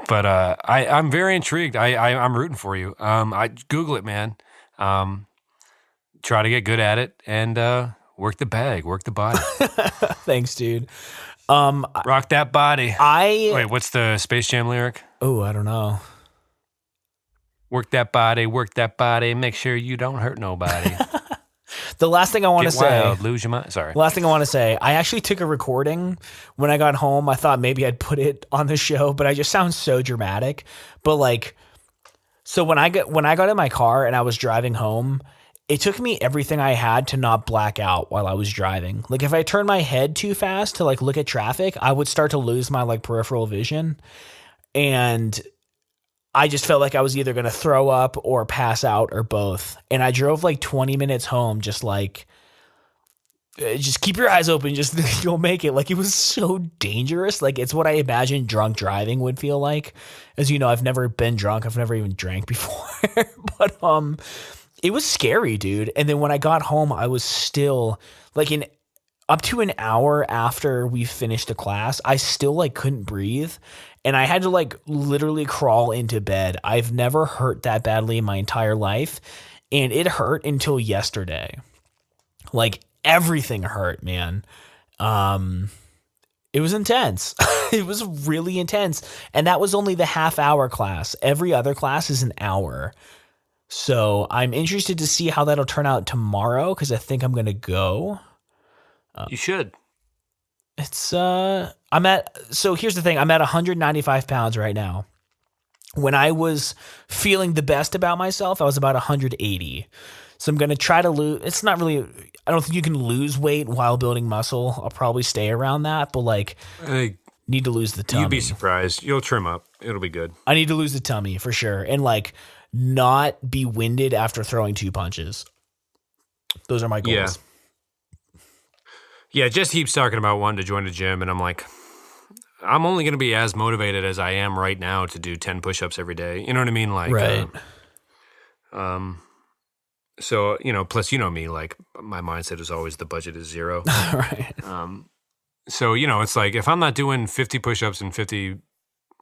But I'm very intrigued. I'm rooting for you. I Google it, man. Try to get good at it and work the bag, work the body. Thanks, dude. Rock that body. Wait, what's the Space Jam lyric? Oh, I don't know. Work that body, make sure you don't hurt nobody. The last thing I want to say, wild, lose your mind. Sorry. last thing I want to say, I actually took a recording when I got home. I thought maybe I'd put it on the show, but I just sound so dramatic. But like, so when I got in my car and I was driving home, it took me everything I had to not black out while I was driving. Like if I turned my head too fast to like look at traffic, I would start to lose my like peripheral vision. And I just felt like I was either going to throw up or pass out or both. And I drove like 20 minutes home, just keep your eyes open. Just you'll make it. Like it was so dangerous. Like it's what I imagined drunk driving would feel like. As you know, I've never been drunk. I've never even drank before, but, it was scary, dude. And then when I got home, I was still like up to an hour after we finished the class, I still like couldn't breathe. And I had to like literally crawl into bed. I've never hurt that badly in my entire life. And it hurt until yesterday. Like everything hurt, man. It was intense. It was really intense. And that was only the half-hour class. Every other class is an hour. So I'm interested to see how that'll turn out tomorrow because I think I'm going to go. You should. So here's the thing. I'm at 195 pounds right now. When I was feeling the best about myself, I was about 180. So I'm going to try to lose. It's not really, I don't think you can lose weight while building muscle. I'll probably stay around that, but like need to lose the tummy. You'd be surprised. You'll trim up. It'll be good. I need to lose the tummy for sure. And like not be winded after throwing 2 punches. Those are my goals. Yeah, Jess keeps talking about wanting to join the gym, and I'm like, I'm only going to be as motivated as I am right now to do 10 push-ups every day. You know what I mean? Like, right. So, you know, plus, you know me, like, my mindset is always the budget is zero. Right. So, you know, it's like, if I'm not doing 50 push-ups and 50,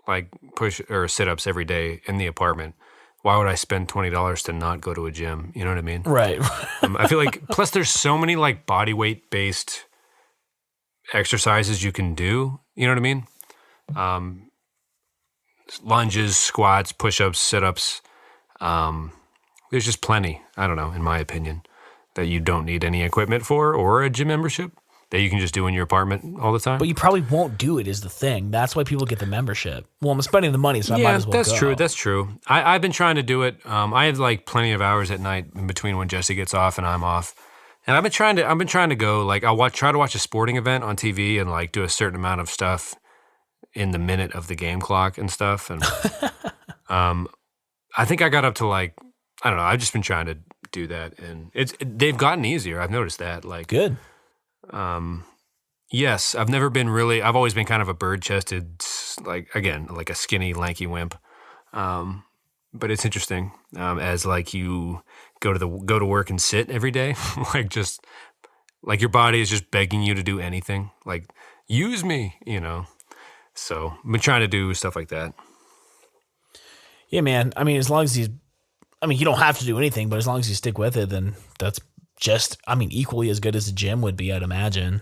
like, push or sit-ups every day in the apartment, why would I spend $20 to not go to a gym? You know what I mean? Right. I feel like, plus there's so many, like, body weight-based exercises you can do. You know what I mean? Lunges, squats, push-ups, sit-ups. There's just plenty, I don't know, in my opinion, that you don't need any equipment for or a gym membership that you can just do in your apartment all the time. But you probably won't do it is the thing. That's why people get the membership. Well, I'm spending the money, so I might as well that's go. true. That's true. I've been trying to do it. I have like plenty of hours at night in between when Jesse gets off and I'm off. And I've been trying to go, like, try to watch a sporting event on TV and like do a certain amount of stuff in the minute of the game clock and stuff. And I think I got up to like, I don't know, I've just been trying to do that, and they've gotten easier. I've noticed that. Like, good. Yes, I've always been kind of a bird-chested, like, again, like a skinny, lanky wimp. But it's interesting as like you go to work and sit every day, like just like your body is just begging you to do anything, like use me, you know. So I've been trying to do stuff like that. Yeah, man. I mean, as long as you don't have to do anything, but as long as you stick with it, then that's just, equally as good as the gym would be, I'd imagine.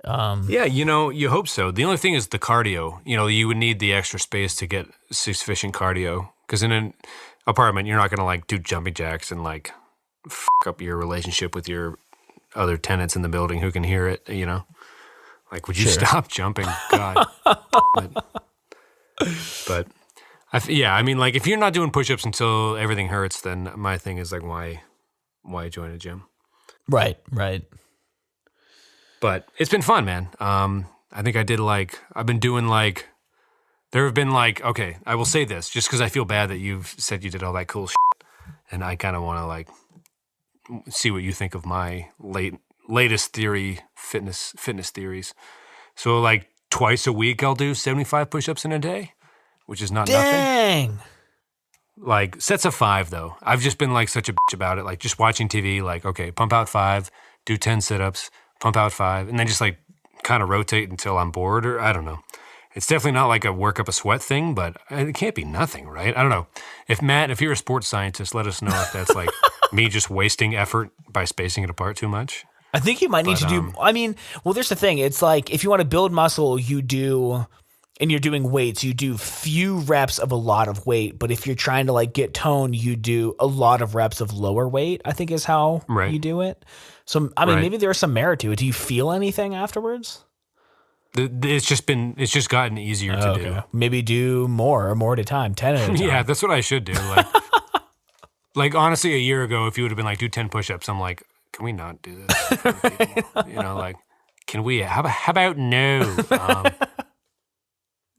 Yeah, you know, you hope so. The only thing is the cardio. You know, you would need the extra space to get sufficient cardio. Because in an apartment, you're not going to, like, do jumping jacks and, like, fuck up your relationship with your other tenants in the building who can hear it, you know? Like, would you stop jumping? God. But like, if you're not doing push-ups until everything hurts, then my thing is, like, why join a gym? Right. But it's been fun, man. I think I've been doing, like, there have been, like, okay, I will say this, just because I feel bad that you've said you did all that cool shit, and I kind of want to, like, see what you think of my latest fitness theories. So, like, twice a week I'll do 75 push-ups in a day, which is not nothing. Dang! Like, sets of 5, though. I've just been, like, such a bitch about it. Like, just watching TV, like, okay, pump out 5, do 10 sit-ups, pump out 5, and then just, like, kind of rotate until I'm bored, or I don't know. it's definitely not like a work up a sweat thing, but it can't be nothing, right? I don't know. If you're a sports scientist, let us know if that's like me just wasting effort by spacing it apart too much. I think you might need to do, there's the thing. It's like if you want to build muscle, you do, and you're doing weights, you do few reps of a lot of weight. But if you're trying to like get tone, you do a lot of reps of lower weight, I think is how you do it. So, maybe there's some merit to it. Do you feel anything afterwards? It's just gotten easier to do. Maybe do more at a time, 10 at a time. Yeah, that's what I should do. Like honestly, a year ago, if you would have been like, do 10 push-ups, I'm like, can we not do this? Can we? How about no?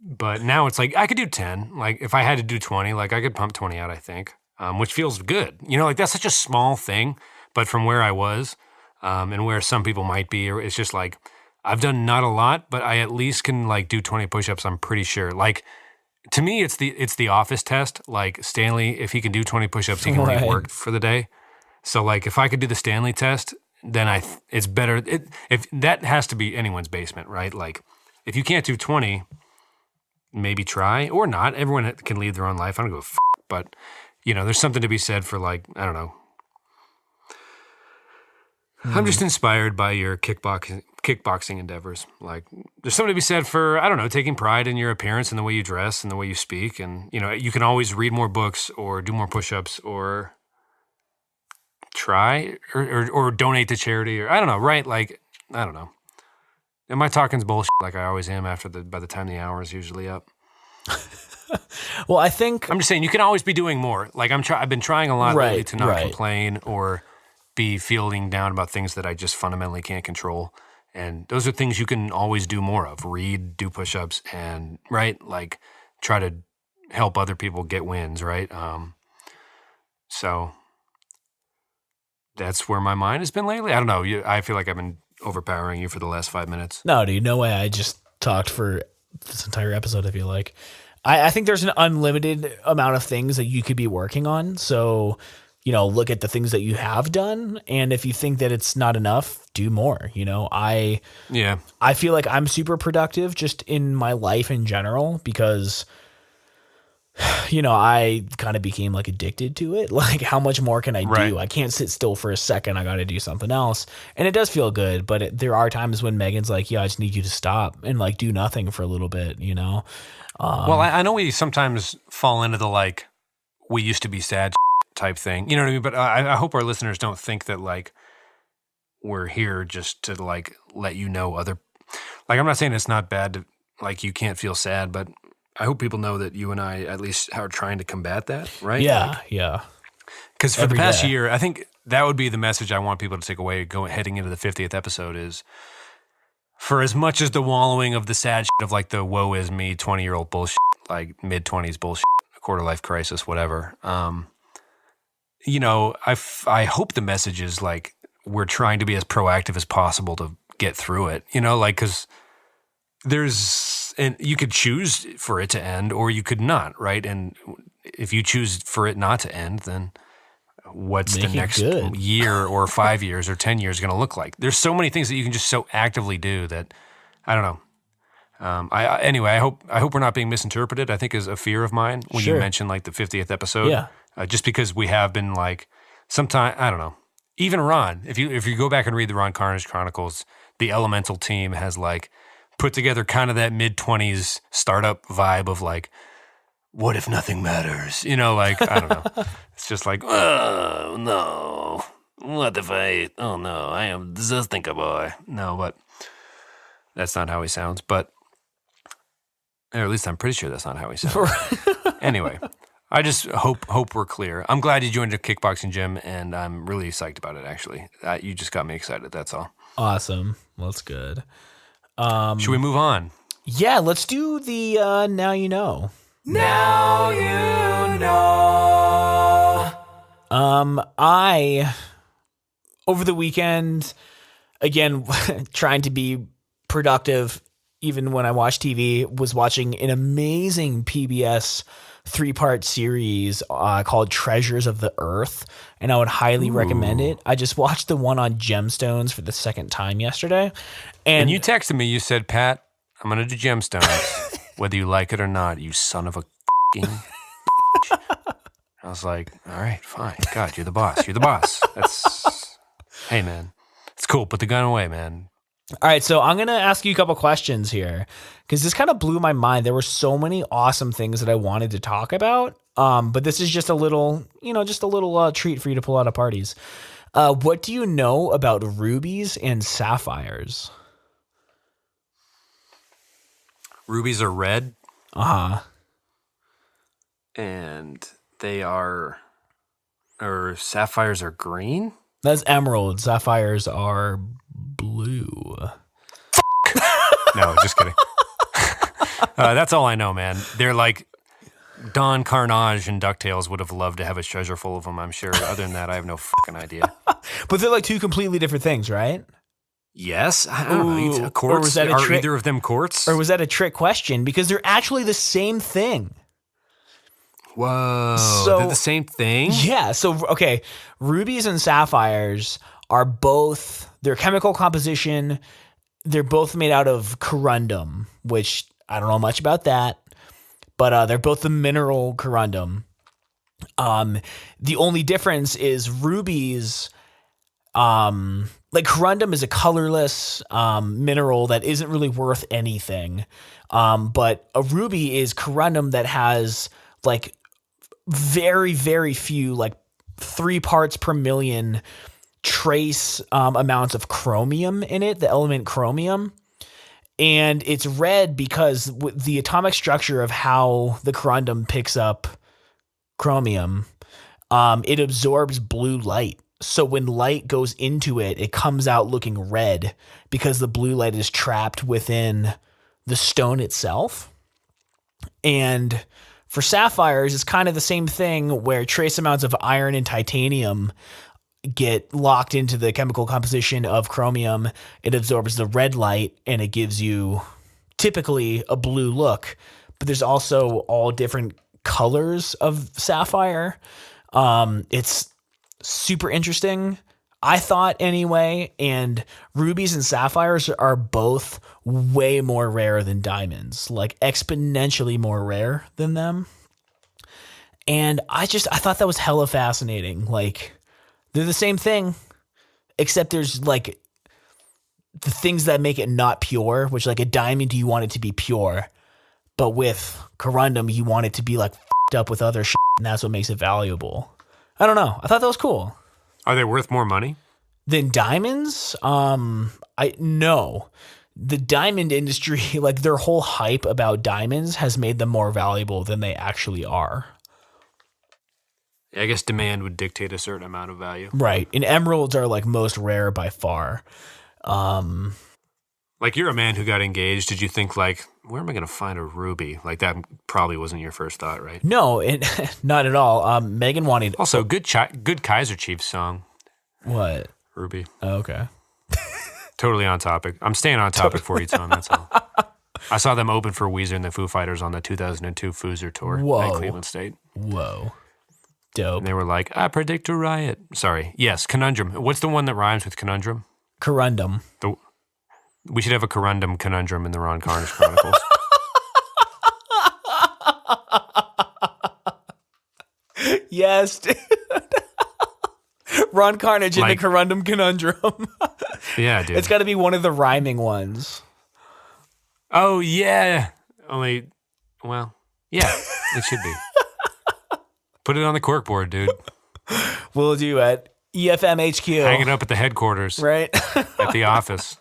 But now it's like I could do 10. Like if I had to do 20, like I could pump 20 out, I think, which feels good. Like that's such a small thing, but from where I was and where some people might be, it's just like I've done not a lot, but I at least can like do 20 push-ups. I'm pretty sure. Like to me, it's the office test. Like Stanley, if he can do 20 push-ups, he can leave work for the day. So like if I could do the Stanley test, then it's better. If that has to be anyone's basement, right? Like if you can't do 20, maybe try or not. Everyone can lead their own life. I don't go but there's something to be said for like, I don't know. I'm just inspired by your kickboxing endeavors. Like there's something to be said for, I don't know, taking pride in your appearance and the way you dress and the way you speak. And, you can always read more books or do more push-ups or try or donate to charity or I don't know, right? Like, I don't know. And my talking's bullshit like I always am by the time the hour is usually up. Well, I think I'm just saying you can always be doing more. Like I've been trying a lot lately to not complain or be feeling down about things that I just fundamentally can't control. And those are things you can always do more of. Read, do push-ups, and like try to help other people get wins, right? So that's where my mind has been lately. I don't know. I feel like I've been overpowering you for the last 5 minutes. No, dude, no way. I just talked for this entire episode, I feel like. I think there's an unlimited amount of things that you could be working on. So, look at the things that you have done. And if you think that it's not enough, do more. I feel like I'm super productive just in my life in general because, I kind of became like addicted to it. Like how much more can I do? I can't sit still for a second. I got to do something else. And it does feel good. But there are times when Megan's like, I just need you to stop and like do nothing for a little bit, Well, I know we sometimes fall into the like, we used to be sad type thing. You know what I mean? But I hope our listeners don't think that like we're here just to like let other. Like I'm not saying it's not bad to like you can't feel sad, but I hope people know that you and I at least are trying to combat that, right? Yeah, yeah. Because for the past year, I think that would be the message I want people to take away heading into the 50th episode is for as much as the wallowing of the sad shit of like the woe is me 20-year-old bullshit, like mid-20s bullshit, quarter life crisis, whatever. I hope the message is like we're trying to be as proactive as possible to get through it, because and you could choose for it to end or you could not, right? And if you choose for it not to end, then what's the next year or 5 years or 10 years going to look like? There's so many things that you can just so actively do that I don't know. I hope we're not being misinterpreted. I think is a fear of mine when you mentioned like the 50th episode. Yeah. Just because we have been like sometimes, I don't know, even Ron, if you go back and read the Ron Carnage Chronicles, the Elemental team has like put together kind of that mid-20s startup vibe of like, what if nothing matters? Like, I don't know. It's just like, oh, no. What if I am just a boy. No, but that's not how he sounds. But, or at least I'm pretty sure that's not how he sounds. Anyway, I just hope we're clear. I'm glad you joined a kickboxing gym, and I'm really psyched about it, actually. You just got me excited, that's all. Awesome. Well, that's good. Should we move on? Yeah, let's do the Now You Know. Now you know. I, over the weekend, again, trying to be productive, even when I watch TV, was watching an amazing PBS 3-part series called Treasures of the Earth, and I would highly recommend it. I just watched the one on gemstones for the second time yesterday. And you texted me, you said, Pat, I'm going to do gemstones. whether you like it or not, you son of a f***ing I was like, all right, fine. God, you're the boss. You're the boss. Hey, man. It's cool. Put the gun away, man. All right, so I'm going to ask you a couple questions here because this kind of blew my mind. There were so many awesome things that I wanted to talk about, but this is just a little, treat for you to pull out of parties. What do you know about rubies and sapphires? Rubies are red. Uh-huh. And sapphires are green? That's emerald. Sapphires are blue. No, just kidding. That's all I know, man. They're like Ron Carnage and DuckTales would have loved to have a treasure full of them, I'm sure. Other than that, I have no fucking idea. But they're like two completely different things, right? Yes. I don't know. Quartz? Are either of them quartz? Or was that a trick question? Because they're actually the same thing. Whoa. So, they're the same thing? Yeah. So, okay. Rubies and sapphires are both, their chemical composition, they're both made out of corundum, which I don't know much about that, but they're both the mineral corundum. The only difference is rubies, like corundum is a colorless mineral that isn't really worth anything. But a ruby is corundum that has like very, very few, like 3 parts per million trace amounts of chromium in it, the element chromium. And it's red because the atomic structure of how the corundum picks up chromium, it absorbs blue light. So when light goes into it, it comes out looking red because the blue light is trapped within the stone itself. And for sapphires, it's kind of the same thing where trace amounts of iron and titanium get locked into the chemical composition of chromium. It absorbs the red light and it gives you typically a blue look. But there's also all different colors of sapphire. It's super interesting, I thought anyway, and rubies and sapphires are both way more rare than diamonds, like exponentially more rare than them. And I thought that was hella fascinating. Like, they're the same thing, except there's like the things that make it not pure, which like a diamond, you want it to be pure, but with corundum, you want it to be like f***ed up with other shit, and that's what makes it valuable. I don't know. I thought that was cool. Are they worth more money than diamonds? No. The diamond industry, like their whole hype about diamonds has made them more valuable than they actually are. I guess demand would dictate a certain amount of value. Right. And emeralds are like most rare by far. Like, you're a man who got engaged. Did you think, like, where am I going to find a ruby? Like, that probably wasn't your first thought, right? No, not at all. Megan wanted... Also, good Kaiser Chiefs song. What? Ruby. Oh, okay. Totally on topic. I'm staying on topic for you, Tom. That's all. I saw them open for Weezer and the Foo Fighters on the 2002 Foozer tour at Cleveland State. Whoa. Dope. And they were like, I predict a riot. Sorry. Yes, conundrum. What's the one that rhymes with conundrum? Corundum. We should have a Corundum Conundrum in the Ron Carnage Chronicles. Yes, dude. Ron Carnage in the Corundum Conundrum. Yeah, dude. It's got to be one of the rhyming ones. Oh, yeah. Yeah, it should be. Put it on the corkboard, dude. We'll do at EFM HQ. Hang it up at the headquarters. Right. At the office.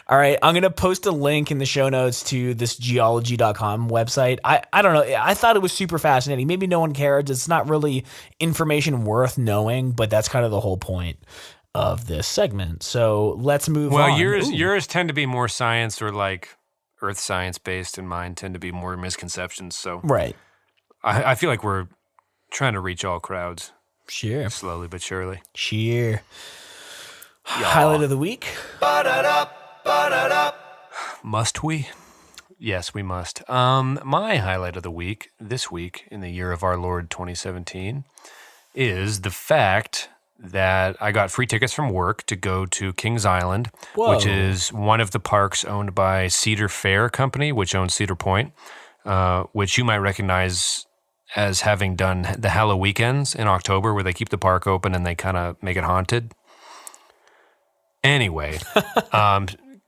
All right, I'm going to post a link in the show notes to this geology.com website. I don't know. I thought it was super fascinating. Maybe no one cares. It's not really information worth knowing, but that's kind of the whole point of this segment. So let's move on. Well, yours tend to be more science or like earth science based, and mine tend to be more misconceptions. So right. I feel like we're trying to reach all crowds. Sure. Slowly but surely. Sure. Highlight of the week. Must we? Yes, we must. My highlight of the week, this week, in the year of our Lord 2017, is the fact that I got free tickets from work to go to Kings Island, Whoa. which is one of the parks owned by Cedar Fair Company, which owns Cedar Point, which you might recognize as having done the Halloween weekends in October, where they keep the park open and they kind of make it haunted. Anyway,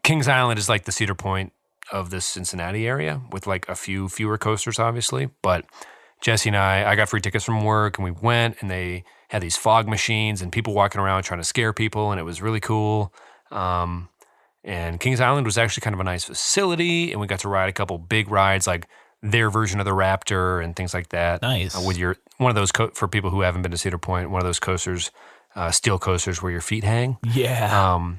Kings Island is like the Cedar Point of the Cincinnati area, with like a few fewer coasters, obviously. But Jesse and I got free tickets from work, and we went, and they had these fog machines and people walking around trying to scare people, and it was really cool. And Kings Island was actually kind of a nice facility, and we got to ride a couple big rides, like their version of the Raptor and things like that. Nice. With one of those, for people who haven't been to Cedar Point, one of those coasters, steel coasters where your feet hang. Yeah.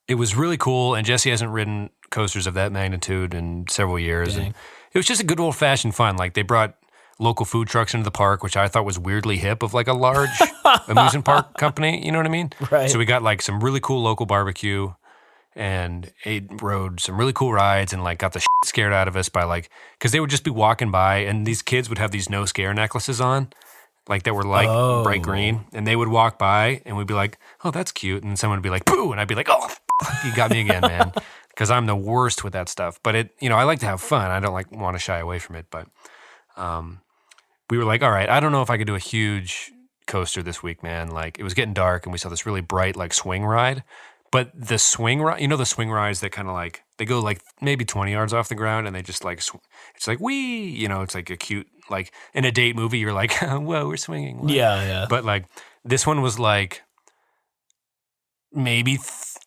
It was really cool, and Jesse hasn't ridden coasters of that magnitude in several years. And it was just a good old-fashioned fun. Like, they brought local food trucks into the park, which I thought was weirdly hip of like a large amusement park company. You know what I mean? Right. So we got like some really cool local barbecue and rode some really cool rides, and like got the shit scared out of us by like, because they would just be walking by, and these kids would have these no scare necklaces on, like that were like bright green, and they would walk by and we'd be like, oh, that's cute. And someone would be like, boo. And I'd be like, oh, you got me again, man. Because I'm the worst with that stuff. But I like to have fun. I don't like want to shy away from it. But we were like, all right, I don't know if I could do a huge coaster this week, man. Like, it was getting dark, and we saw this really bright like swing ride. But the swing ride, the swing rides that kind of like, they go like maybe 20 yards off the ground, and they just like, it's like, wee, it's like a cute, like in a date movie, you're like, whoa, we're swinging. What? Yeah. But like, this one was like maybe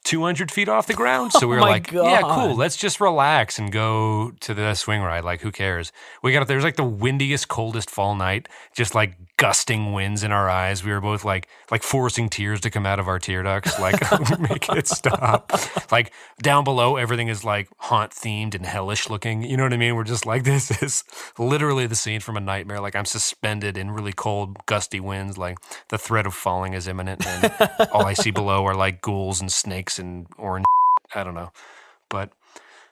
200 feet off the ground. So we were like, yeah, cool. Let's just relax and go to the swing ride. Like, who cares? We got up there. It was like the windiest, coldest fall night, just like gusting winds in our eyes. We were both like forcing tears to come out of our tear ducts, like, make it stop. Like, down below, everything is like haunt themed and hellish looking. You know what I mean? We're just like, this is literally the scene from a nightmare. Like, I'm suspended in really cold, gusty winds. Like, the threat of falling is imminent. And all I see below are like ghouls and snakes and orange. I don't know. But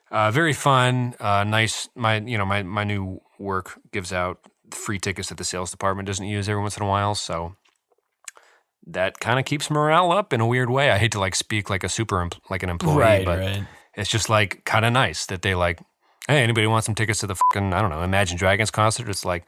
very fun. Nice. My new work gives out free tickets that the sales department doesn't use every once in a while, so that kind of keeps morale up in a weird way. I hate to like speak like like an employee, but it's just like kind of nice that they like, hey, anybody want some tickets to the fucking, I don't know, Imagine Dragons concert? It's like,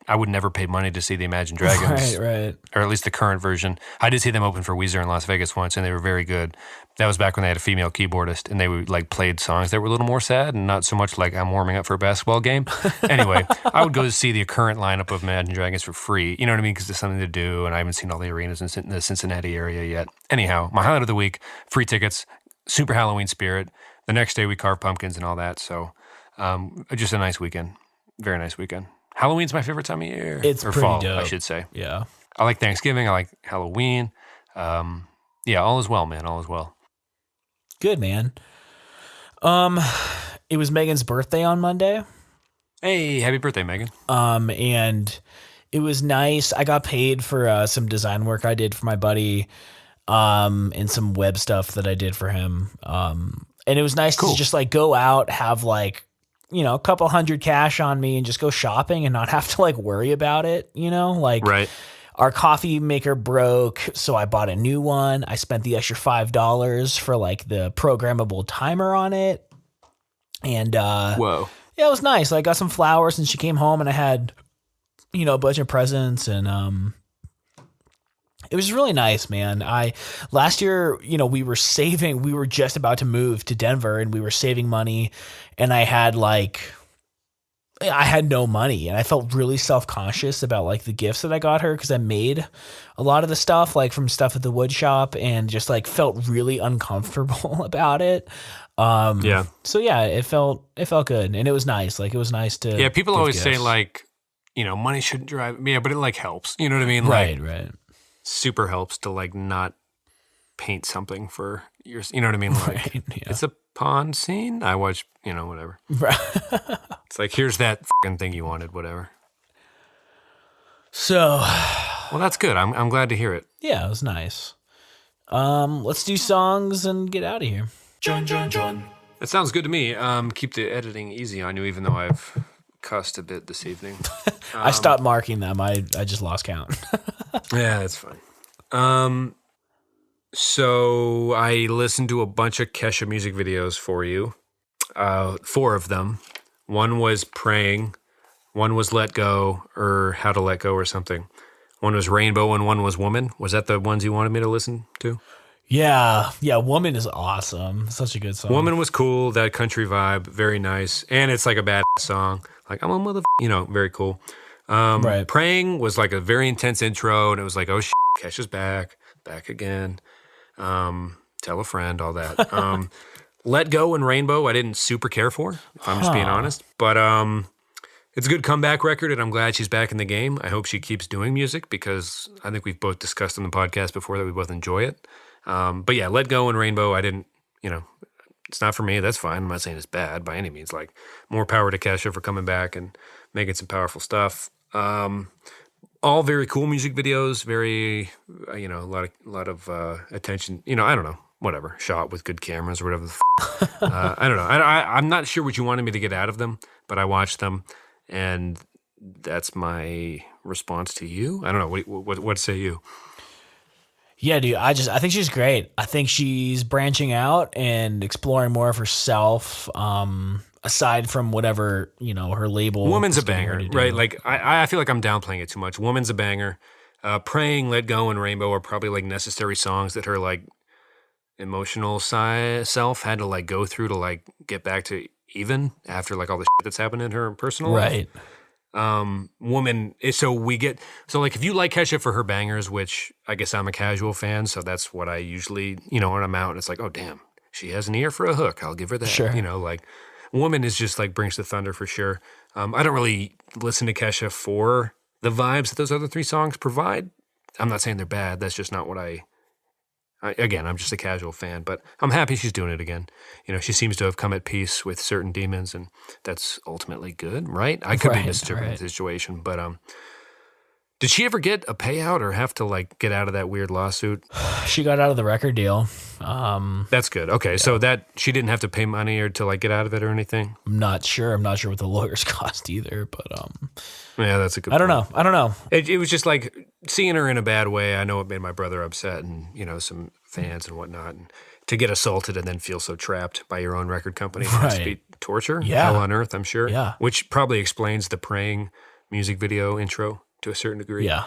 I would never pay money to see the Imagine Dragons. Right. Or at least the current version. I did see them open for Weezer in Las Vegas once, and they were very good. That was back when they had a female keyboardist, and they would like played songs that were a little more sad and not so much like I'm warming up for a basketball game. Anyway, I would go to see the current lineup of Imagine Dragons for free. You know what I mean? Because there's something to do, and I haven't seen all the arenas in the Cincinnati area yet. Anyhow, my highlight of the week, free tickets, super Halloween spirit. The next day we carved pumpkins and all that, so just a nice weekend. Very nice weekend. Halloween's my favorite time of year. It's or pretty fall, dope. I should say. Yeah. I like Thanksgiving. I like Halloween. Yeah, all is well, man. All is well. Good, man. It was Megan's birthday on Monday. Hey, happy birthday, Megan. And it was nice. I got paid for some design work I did for my buddy, and some web stuff that I did for him. And it was nice to just like go out, have like, a couple $100 cash on me and just go shopping and not have to like worry about it, like right. Our coffee maker broke, so I bought a new one. I spent the extra $5 for like the programmable timer on it. And whoa. Yeah, it was nice. I got some flowers and she came home and I had, a bunch of presents, and it was really nice, man. Last year, we were just about to move to Denver and we were saving money, and I had no money, and I felt really self-conscious about like the gifts that I got her, because I made a lot of the stuff like from stuff at the wood shop, and just like felt really uncomfortable about it. Yeah. So yeah, it felt good, and it was nice. Like, it was nice to. Yeah, people always gifts. say like, money shouldn't drive. Yeah, but it like helps. You know what I mean? Right, like, right. Super helps to like not paint something for your. You know what I mean? Like, Right, yeah. It's a pond scene. I watch. Whatever. Right. It's like, here's that fucking thing you wanted. Whatever. So. Well, that's good. I'm glad to hear it. Yeah, it was nice. Let's do songs and get out of here. John. That sounds good to me. Keep the editing easy on you, even though I've cussed a bit this evening. I stopped marking them. I just lost count. Yeah, that's fine. So I listened to a bunch of Kesha music videos for you. 4 of them. One was Praying. One was Let Go or How to Let Go or something. One was Rainbow and one was Woman. Was that the ones you wanted me to listen to? Yeah. Woman is awesome. Such a good song. Woman was cool. That country vibe. Very nice. And it's like a bad song. Like, I'm a very cool. Right. Praying was like a very intense intro. And it was like, oh, shit, Kesha's back again. Tell a friend, all that. Let Go and Rainbow, I didn't super care for, if I'm just being honest. But it's a good comeback record, and I'm glad she's back in the game. I hope she keeps doing music because I think we've both discussed on the podcast before that we both enjoy it. But yeah, Let Go and Rainbow, I didn't, it's not for me. That's fine. I'm not saying it's bad by any means. Like, more power to Kesha for coming back and making some powerful stuff. All very cool music videos, very, a lot of attention. I don't know, whatever, shot with good cameras or whatever. I don't know. I'm not sure what you wanted me to get out of them, but I watched them, and that's my response to you. I don't know. What say you? Yeah, dude. I think she's great. I think she's branching out and exploring more of herself. Aside from whatever, her label. Woman's a banger, right? Like, I feel like I'm downplaying it too much. Woman's a banger. Praying, Let Go, and Rainbow are probably like necessary songs that her like emotional self had to like go through to like get back to even after like all the shit that's happened in her personal life. Woman, so like if you like Kesha for her bangers, which I guess I'm a casual fan, so that's what I usually, when I'm out and it's like, oh damn, she has an ear for a hook, I'll give her that. Sure. Like Woman is just like brings the thunder for sure. I don't really listen to Kesha for the vibes that those other 3 songs provide. I'm not saying they're bad. That's just not what again, I'm just a casual fan, but I'm happy she's doing it again. She seems to have come at peace with certain demons, and that's ultimately good, right? I could be in a different situation, but did she ever get a payout or have to like get out of that weird lawsuit? She got out of the record deal. That's good. Okay, so that she didn't have to pay money or to like get out of it or anything? I'm not sure what the lawyers cost either, but yeah, that's a good I don't know. It was just like seeing her in a bad way. I know it made my brother upset and, some fans and whatnot. And to get assaulted and then feel so trapped by your own record company must be torture. Yeah. Hell on earth, I'm sure. Yeah. Which probably explains the Praying music video intro to a certain degree. Yeah.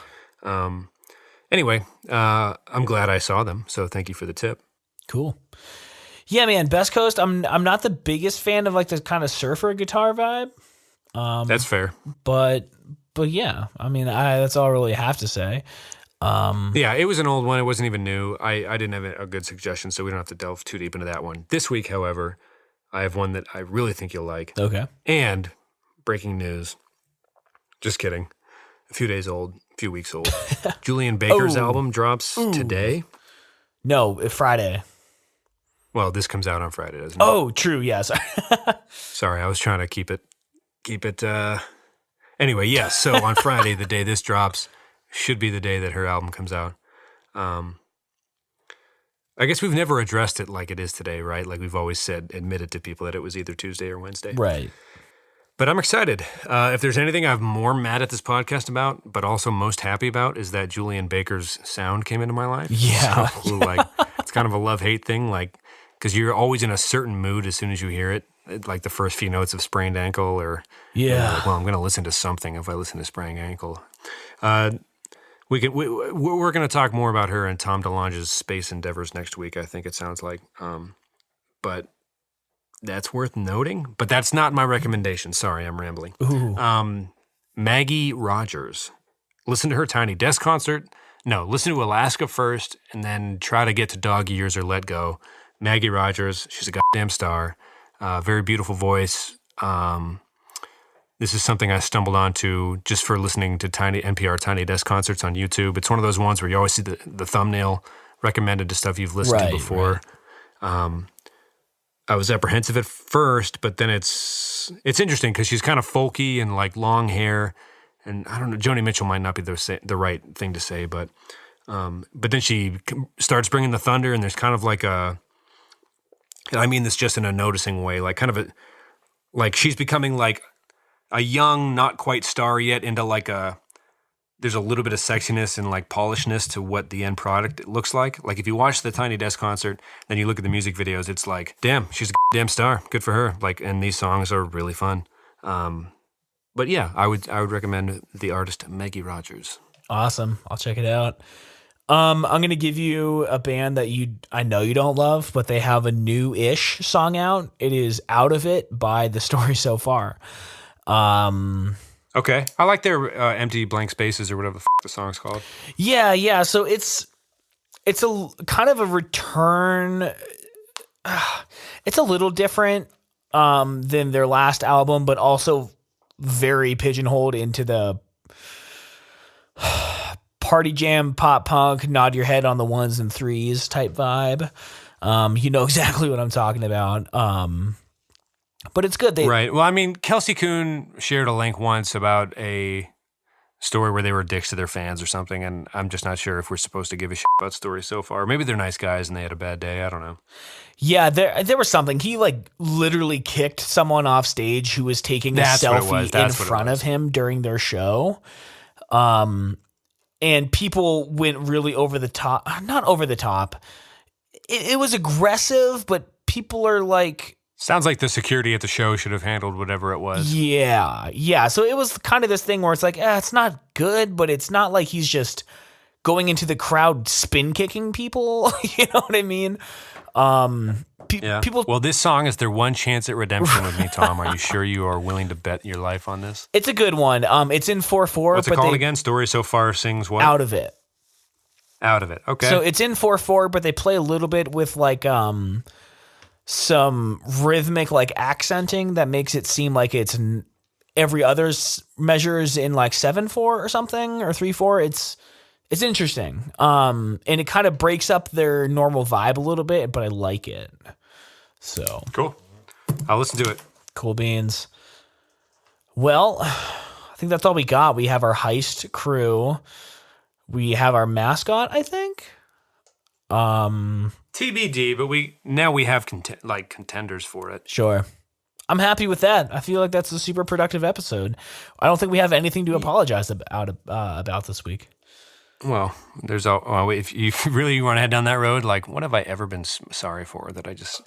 Anyway, I'm glad I saw them. So thank you for the tip. Cool. Yeah, man. Best Coast. I'm not the biggest fan of like the kind of surfer guitar vibe. That's fair. But yeah, I mean, that's all I really have to say. Yeah, it was an old one. It wasn't even new. I didn't have a good suggestion, so we don't have to delve too deep into that one. This week, however, I have one that I really think you'll like. Okay. And breaking news. Just kidding. A few weeks old. Julian Baker's album drops today. No, Friday. Well, this comes out on Friday, doesn't it? Oh, true. Yeah, sorry. Sorry, I was trying to keep it. Anyway, yes. So on Friday, the day this drops, should be the day that her album comes out. I guess we've never addressed it like it is today, right? Like we've always admitted to people that it was either Tuesday or Wednesday. Right. But I'm excited. If there's anything I'm more mad at this podcast about, but also most happy about, is that Julian Baker's sound came into my life. Yeah. So, like, it's kind of a love-hate thing, like, because you're always in a certain mood as soon as you hear it. Like the first few notes of Sprained Ankle, or like, well, I'm going to listen to something if I listen to Sprained Ankle. We're going to talk more about her and Tom DeLonge's space endeavors next week, I think it sounds like. But that's worth noting. But that's not my recommendation. Sorry, I'm rambling. Maggie Rogers. Listen to her Tiny Desk concert. No, listen to Alaska first, and then try to get to Dog Years or Let Go. Maggie Rogers, she's a goddamn star. Very beautiful voice. This is something I stumbled onto just for listening to NPR Tiny Desk concerts on YouTube. It's one of those ones where you always see the thumbnail recommended to stuff you've listened to before. Right. I was apprehensive at first, but then it's interesting because she's kind of folky and like long hair, and I don't know, Joni Mitchell might not be the right thing to say, but then she starts bringing the thunder, and there's kind of like I mean this just in a noticing way, like kind of like she's becoming like a young, not quite star yet, into like a there's a little bit of sexiness and like polishness to what the end product looks like. Like if you watch the Tiny Desk concert, then you look at the music videos, it's like, damn, she's a damn star. Good for her. Like, and these songs are really fun. But yeah, I would recommend the artist Maggie Rogers. Awesome. I'll check it out. I'm going to give you a band that I know you don't love, but they have a new-ish song out. It is Out of It by The Story So Far. Okay. I like their Empty Blank Spaces or whatever the the song's called. Yeah. So it's a kind of a return. It's a little different than their last album, but also very pigeonholed into the party jam, pop punk, nod your head on the ones and threes type vibe. You know exactly what I'm talking about. But it's good. Right. Well, I mean, Kelsey Kuhn shared a link once about a story where they were dicks to their fans or something, and I'm just not sure if we're supposed to give a shit about stories so far. Maybe they're nice guys and they had a bad day. I don't know. Yeah, there was something. He like literally kicked someone off stage who was taking a selfie in front of him during their show. And people went really over the top. Not over the top. It was aggressive, but people are like... Sounds like the security at the show should have handled whatever it was. Yeah. So it was kind of this thing where it's like, it's not good, but it's not like he's just going into the crowd spin kicking people. You know what I mean? People. Well, this song is their one chance at redemption with me, Tom. Are you sure you are willing to bet your life on this? It's a good one. It's in 4/4. What's it called again? Story So Far sings what? Out of It. Out of It. Okay. So it's in 4/4, but they play a little bit with like some rhythmic like accenting that makes it seem like it's every other measures in like 7/4 or something or 3/4. It's interesting. And it kind of breaks up their normal vibe a little bit, but I like it. So cool. I'll listen to it. Cool beans. Well, I think that's all we got. We have our heist crew. We have our mascot, I think. TBD, but we have contenders for it. Sure. I'm happy with that. I feel like that's a super productive episode. I don't think we have anything to apologize about this week. Well, if you really want to head down that road, like, what have I ever been sorry for that I just,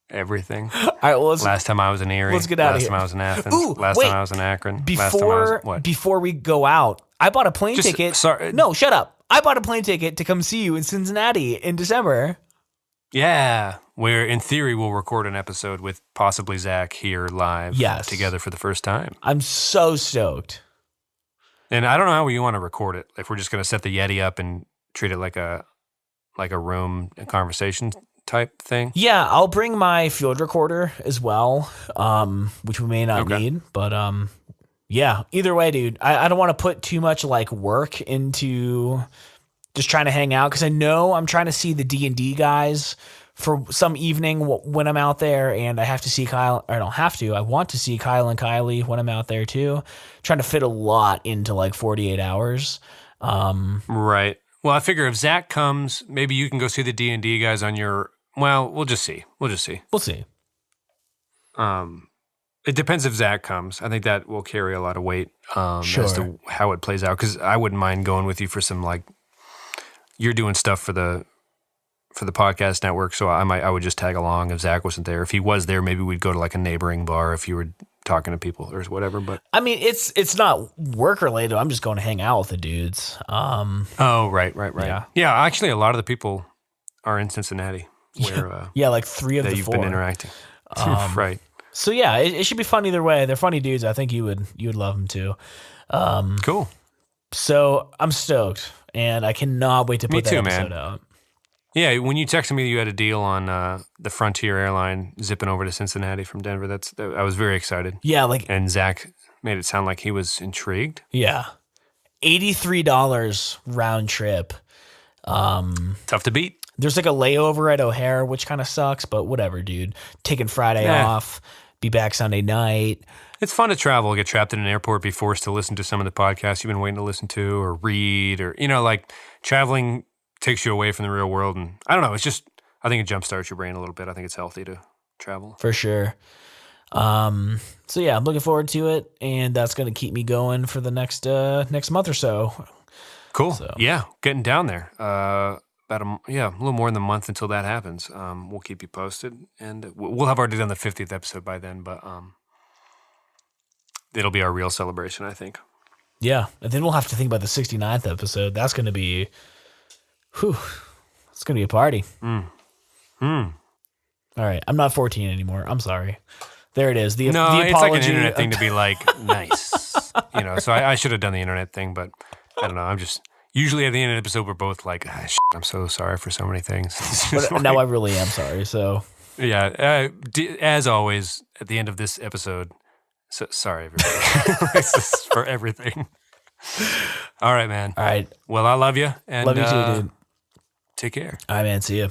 everything. All right, well, last time I was in Erie. Let's get out of here. Last time I was in Athens. Last time I was in Akron. Before we go out, I bought a plane ticket. Sorry. No, shut up. I bought a plane ticket to come see you in Cincinnati in December. Yeah, where in theory we'll record an episode with possibly Zach here live together for the first time. I'm so stoked. And I don't know how you want to record it. If we're just going to set the Yeti up and treat it like a room conversation type thing. Yeah, I'll bring my field recorder as well, which we may not need. But yeah, either way, dude, I don't want to put too much like work into just trying to hang out because I know I'm trying to see the D&D guys for some evening when I'm out there, and I have to see Kyle. Or I don't have to. I want to see Kyle and Kylie when I'm out there too. Trying to fit a lot into like 48 hours. Right. Well, I figure if Zach comes, maybe you can go see the D&D guys on your. Well, we'll just see. We'll see. It depends if Zach comes. I think that will carry a lot of weight as to how it plays out. Because I wouldn't mind going with you for some like. You're doing stuff for the podcast network, so I would just tag along if Zach wasn't there. If he was there, maybe we'd go to like a neighboring bar if you were talking to people or whatever. But I mean, it's not work related. I'm just going to hang out with the dudes. Oh, right. Yeah, actually, a lot of the people are in Cincinnati. Where like 3 of the 4 you've been interacting. Right. So yeah, it should be fun either way. They're funny dudes. I think you would love them too. Cool. So I'm stoked, and I cannot wait to put that episode out. Yeah, when you texted me you had a deal on the Frontier airline zipping over to Cincinnati from Denver, I was very excited. Yeah, and Zach made it sound like he was intrigued. Yeah, $83 round trip. Tough to beat. There's like a layover at O'Hare, which kind of sucks, but whatever, dude. Taking Friday off, be back Sunday night. It's fun to travel, get trapped in an airport, be forced to listen to some of the podcasts you've been waiting to listen to or read, or like traveling takes you away from the real world. And I don't know, it's just, I think it jumpstarts your brain a little bit. I think it's healthy to travel. For sure. So yeah, I'm looking forward to it, and that's going to keep me going for the next month or so. Cool. So. Yeah, getting down there. About a little more than a month until that happens. We'll keep you posted, and we'll have already done the 50th episode by then, but it'll be our real celebration, I think. Yeah, and then we'll have to think about the 69th episode. That's going to be, it's going to be a party. All right, I'm not 14 anymore. I'm sorry. There it is. The apology. It's like an internet thing to be like, nice. So I should have done the internet thing, but I don't know. I'm just, usually at the end of the episode, we're both like, I'm so sorry for so many things. But now I really am sorry, so. Yeah, as always, at the end of this episode, sorry, everybody. This is for everything. All right, man. All right. Well, I love you. And, love you too, dude. Take care. All right, man. See you.